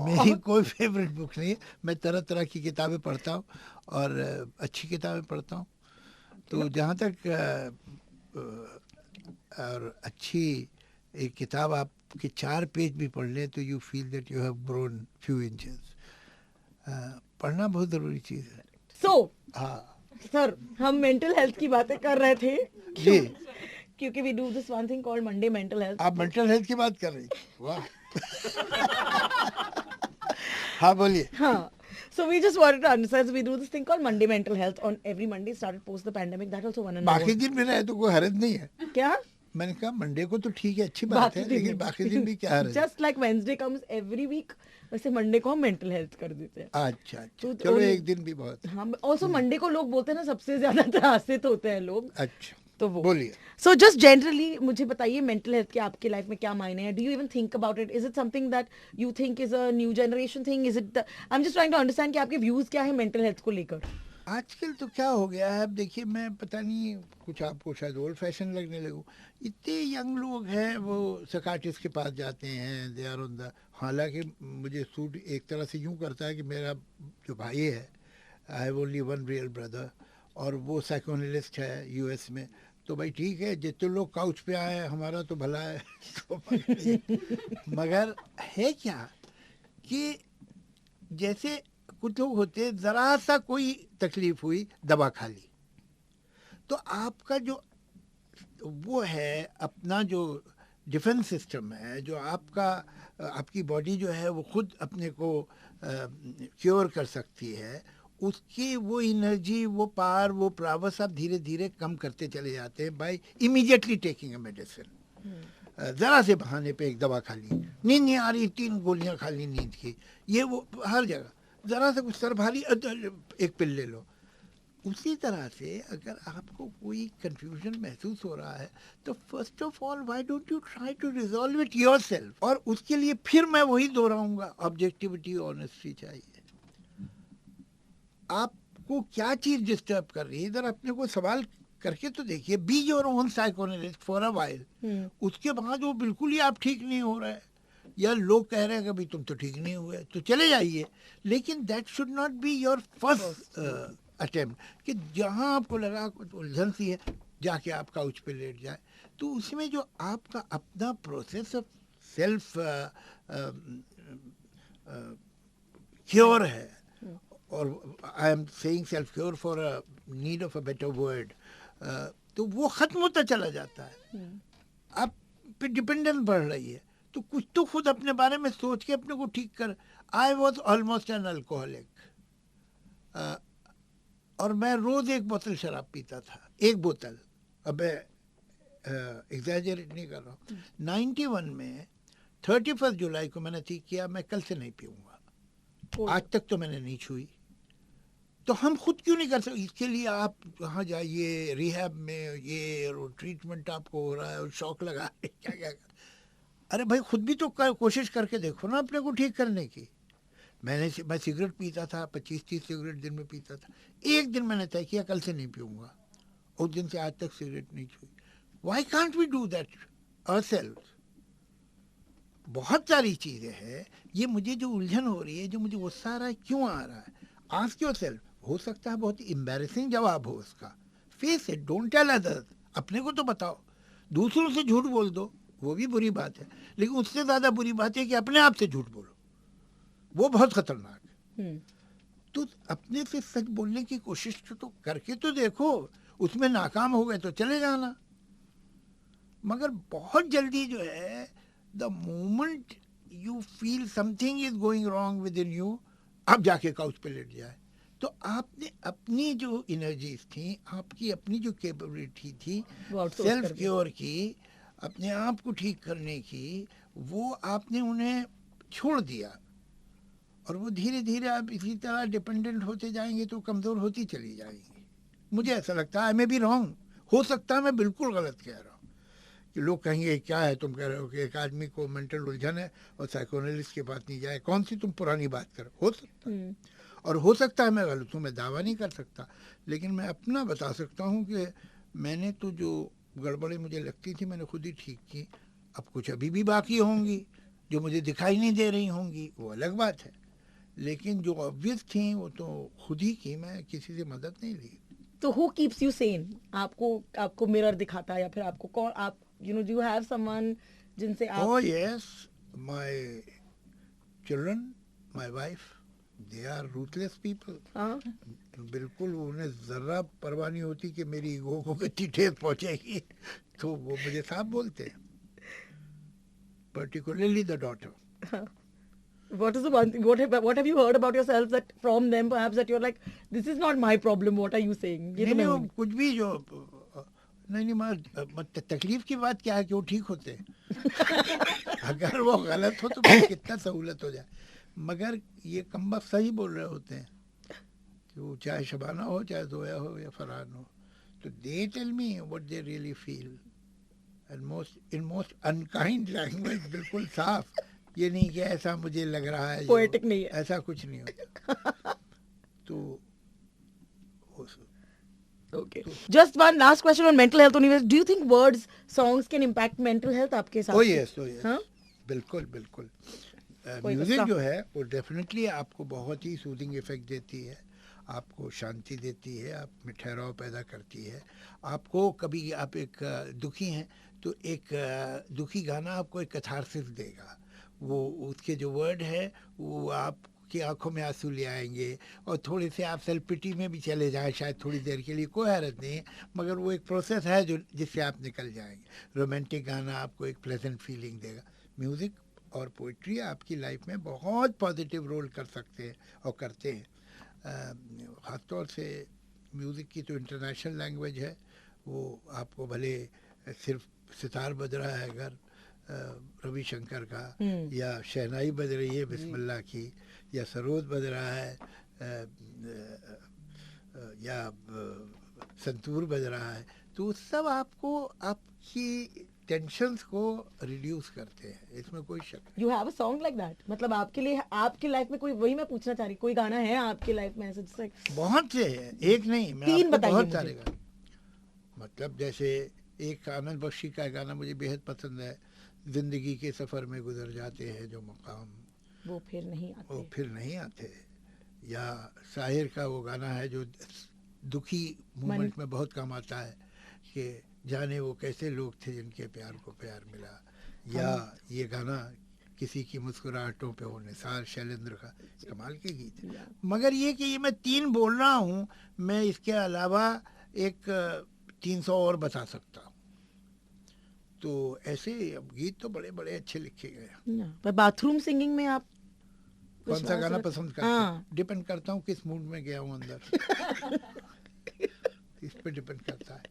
मेरी कोई फेवरेट बुक नहीं है. मैं तरह तरह की किताबें पढ़ता हूँ और अच्छी किताबें पढ़ता हूँ. तो जहाँ तक और अच्छी एक किताब आपके 4 पेज भी पढ़ लें तो you feel that you have grown few inches. पढ़ना बहुत ज़रूरी चीज़ है. हाँ सर, हम मेंटल हेल्थ की बातें कर रहे थे जी, क्योंकि we do this one thing called Monday mental health. आप मेंटल हेल्थ की बात कर रही हैं, वाह. हाँ बोलिए. हाँ. So we just wanted to understand, so we do this thing called Monday mental health on every Monday, started post the pandemic. That also one and बाकी दिन मेरा है तो कोई हरज नहीं है. क्या? मैंने कहा मंडे को तो ठीक है, अच्छी बात है, लेकिन बाकी दिन भी क्या है. Just like Wednesday comes every week, वैसे मंडे को हम मेंटल हेल्थ कर देते हैं. अच्छा, चलो एक दिन भी बहुत. हाँ. Also मंडे को लोग बोलते हैं ना सबसे ज्यादा त्रासित होते हैं लोग. अच्छा, तो वो बोलिए. सो जस्ट जनरली मुझे बताइए मेंटल हेल्थ के आपके लाइफ में क्या मायने हैं? Do you even think about it? Is it something that you think is a new generation thing? Is it, I am just trying to understand कि आपके व्यूज क्या है मेंटल हेल्थ को लेकर. आजकल तो क्या हो गया है, अब देखिए, मैं पता नहीं, कुछ आपको शायद ओल्ड फैशन लगने लगूँ, इतने यंग लोग हैं वो साइकियाट्रिस्ट के पास जाते हैं, दे आर ऑन द. हालांकि मुझे सूट एक तरह से यूँ करता है कि मेरा जो भाई है, I have only one real brother, और वो साइकोएनालिस्ट है यूएस में. तो भाई ठीक है, जितने लोग काउच पे आए हमारा तो भला है. तो मगर है क्या कि जैसे कुछ लोग होते हैं, ज़रा सा कोई तकलीफ हुई दवा खा ली, तो आपका जो वो है अपना जो डिफेंस सिस्टम है, जो आपकी बॉडी जो है वो खुद अपने को क्योर कर सकती है, उसकी वो एनर्जी, वो पावर, वो प्रॉवस आप धीरे धीरे कम करते चले जाते हैं by immediately taking a medicine. ज़रा से बहाने पे एक दवा खा ली, नींद नहीं आ रही, 3 गोलियां खा ली नींद की, ये वो हर जगह. ज़रा से कुछ सर भारी, एक पिल ले लो. उसी तरह से अगर आपको कोई कंफ्यूजन महसूस हो रहा है तो first of all why don't you try to resolve it yourself. और उसके लिए फिर मैं वही दोहराऊंगा, ऑब्जेक्टिविटी, ऑनेस्टी चाहिए. आपको क्या चीज़ डिस्टर्ब कर रही है, इधर अपने को सवाल करके तो देखिए. Be your own psychoanalyst for a while. उसके बाद वो बिल्कुल ही आप ठीक नहीं हो रहे, या लोग कह रहे हैं कि भाई तुम तो ठीक नहीं हुए, तो चले जाइए. लेकिन that should not be your first attempt कि जहाँ आपको लगा कुछ उलझन सी है, जाके आप काउच पे लेट जाए. तो उसमें जो आपका अपना प्रोसेस ऑफ सेल्फ क्योर है, और I am saying self cure for a need of a better word, तो वो ख़त्म होता चला जाता है. आप पे डिपेंडेंस बढ़ रही है, तो कुछ तो खुद अपने बारे में सोच के अपने को ठीक कर. I was almost an alcoholic, और मैं रोज़ 1 बोतल शराब पीता था, 1 बोतल. अब मैं एग्जैजरेट नहीं कर रहा हूँ. 91 में 31 जुलाई को मैंने ठीक किया मैं कल से नहीं पीऊँगा. आज तक तो मैंने नहीं छुई. तो हम खुद क्यों नहीं कर सकते? इसके लिए आप कहाँ जाइए रिहैब में, ये ट्रीटमेंट आपको हो रहा है और शौक लगा है क्या क्या. अरे भाई खुद भी तो कोशिश करके देखो ना अपने को ठीक करने की. मैं सिगरेट पीता था, 25-30 सिगरेट दिन में पीता था. एक दिन मैंने तय किया कल से नहीं पीऊँगा, उस दिन से आज तक सिगरेट नहीं छुई. Why can't we do that ourselves? बहुत सारी चीज़ें हैं. ये मुझे जो उलझन हो रही है, जो मुझे गुस्सा आ रहा है, क्यों आ रहा है? Ask yourself. हो सकता है बहुत एम्बैरेसिंग जवाब हो उसका. Face it, don't tell others. अपने को तो बताओ. दूसरों से झूठ बोल दो, वो भी बुरी बात है, लेकिन उससे ज़्यादा बुरी बात है कि अपने आप से झूठ बोलो, वो बहुत खतरनाक है. तो अपने से सच बोलने की कोशिश तो करके तो देखो. उसमें नाकाम हो गए तो चले जाना। मगर बहुत जल्दी जो है, the moment you feel something is going wrong with in you, आप जाके काउच पे लेट जाए। तो आपने अपनी जो एनर्जीज थी, आपकी अपनी जो कैपेबिलिटी थी सेल्फ क्योर की, अपने आप को ठीक करने की, वो आपने उन्हें छोड़ दिया। और वो धीरे धीरे आप इसी तरह डिपेंडेंट होते जाएंगे तो कमज़ोर होती चली जाएंगी। मुझे ऐसा लगता है, आई मे बी रॉन्ग, हो सकता है मैं बिल्कुल गलत कह रहा हूँ, कि लोग कहेंगे क्या है तुम कह रहे हो कि एक आदमी को मेंटल उलझन है और साइकोएनालिस्ट के पास नहीं जाए, कौन सी तुम पुरानी बात कर। हो सकता है, और हो सकता है मैं गलत हूँ, मैं दावा नहीं कर सकता, लेकिन मैं अपना बता सकता हूँ कि मैंने तो जो गड़बड़े मुझे लगती थी मैंने खुद ही ठीक की। अब कुछ अभी भी बाकी होंगी जो मुझे दिखाई नहीं दे रही होंगी, वो अलग बात है, लेकिन जो ऑब्वियस थी वो तो खुद ही की, मैं किसी से मदद नहीं ली। तो हु कीप्स यू सेन? आपको मिरर दिखाता है या फिर आपको कौन, आप you know do you have someone जिनसे आप? Oh yes, my children, my wife, they are ruthless people. बिल्कुल, उन्हें जरा परवाह नहीं होती कि मेरी ईगो को कितनी ठेस पहुंचेगी, तो वो मुझे साफ बोलते हैं, particularly the daughter. What is the one thing, what have you heard about yourself that from them perhaps that you're like, this is not my problem, what are you saying? नहीं, वो कुछ भी जो नहीं, तकलीफ की बात क्या है कि वो ठीक होते हैं। अगर वो गलत हो तो कितना सहूलत हो जाए, मगर ये कमबख्त सही बोल रहे होते हैं कि वो चाहे शबाना हो, चाहे जोया हो या फरहान हो, तो they tell me what they really feel in most unkind language, बिल्कुल साफ। ये नहीं कि ऐसा मुझे लग रहा है, पोएटिक नहीं है, ऐसा कुछ नहीं होता। तो okay, just one last question on mental health. Do you think words, songs can impact mental health आपके हिसाब से? Oh yes, हाँ? बिल्कुल बिल्कुल। म्यूजिक जो है वो डेफिनेटली आपको बहुत ही सूदिंग इफेक्ट देती है, आपको शांति देती है, आप में ठहराव पैदा करती है। आपको कभी आप एक दुखी हैं तो एक दुखी गाना आपको एक कैथारसिस देगा, वो उसके जो वर्ड है वो आपकी आंखों में आंसू ले आएंगे, और थोड़े से आप सेल्फ पिटी में भी चले जाएं शायद थोड़ी देर के लिए, कोई हैरत नहीं है, मगर वो एक प्रोसेस है जो जिससे आप निकल जाएंगे। रोमांटिक गाना आपको एक प्लेजेंट फीलिंग देगा। म्यूज़िक और पोइट्री आपकी लाइफ में बहुत पॉजिटिव रोल कर सकते हैं और करते हैं। ख़ासतौर से म्यूज़िक की तो इंटरनेशनल लैंग्वेज है, वो आपको भले सिर्फ सितार बज रहा है अगर रविशंकर का, या शहनाई बज रही है बिस्मिल्लाह की, या सरोद बज रहा है, या संतूर बज रहा है, तो सब आपको आपकी टेंशन्स को रिड्यूस करते हैं, इसमें कोई शक नहीं। You have a song like that? मतलब आपके लिए, आपकी लाइफ में कोई, वही मैं पूछना चाह रही, कोई गाना है आपकी लाइफ में ऐसे जिससे? बहुत से हैं, एक नहीं, मैं तीन बताइए बहुत सारे गाने। मतलब जैसे एक आनंद बख्शी का गाना मुझे बेहद पसंद है, जिंदगी के सफ़र में गुजर जाते हैं जो मकाम वो फिर नहीं आते। या शाहिर का वो गाना है जो दुखी मोमेंट में बहुत काम आता है, कि जाने वो कैसे लोग थे जिनके प्यार को प्यार मिला। या ये गाना किसी की मुस्कुराहटों पे हो, निसार शैलेंद्र का, कमाल के गीत है। मगर ये कि ये मैं 3 बोल रहा हूँ, मैं इसके अलावा एक 300 और बता सकता हूँ। तो ऐसे अब गीत तो बड़े बड़े अच्छे लिखे गए हैं। पर बाथरूम सिंगिंग में आप कौन सा गाना पसंद करते हैं? डिपेंड करता हूँ किस मूड में गया हूँ अंदर, इस पे डिपेंड करता है।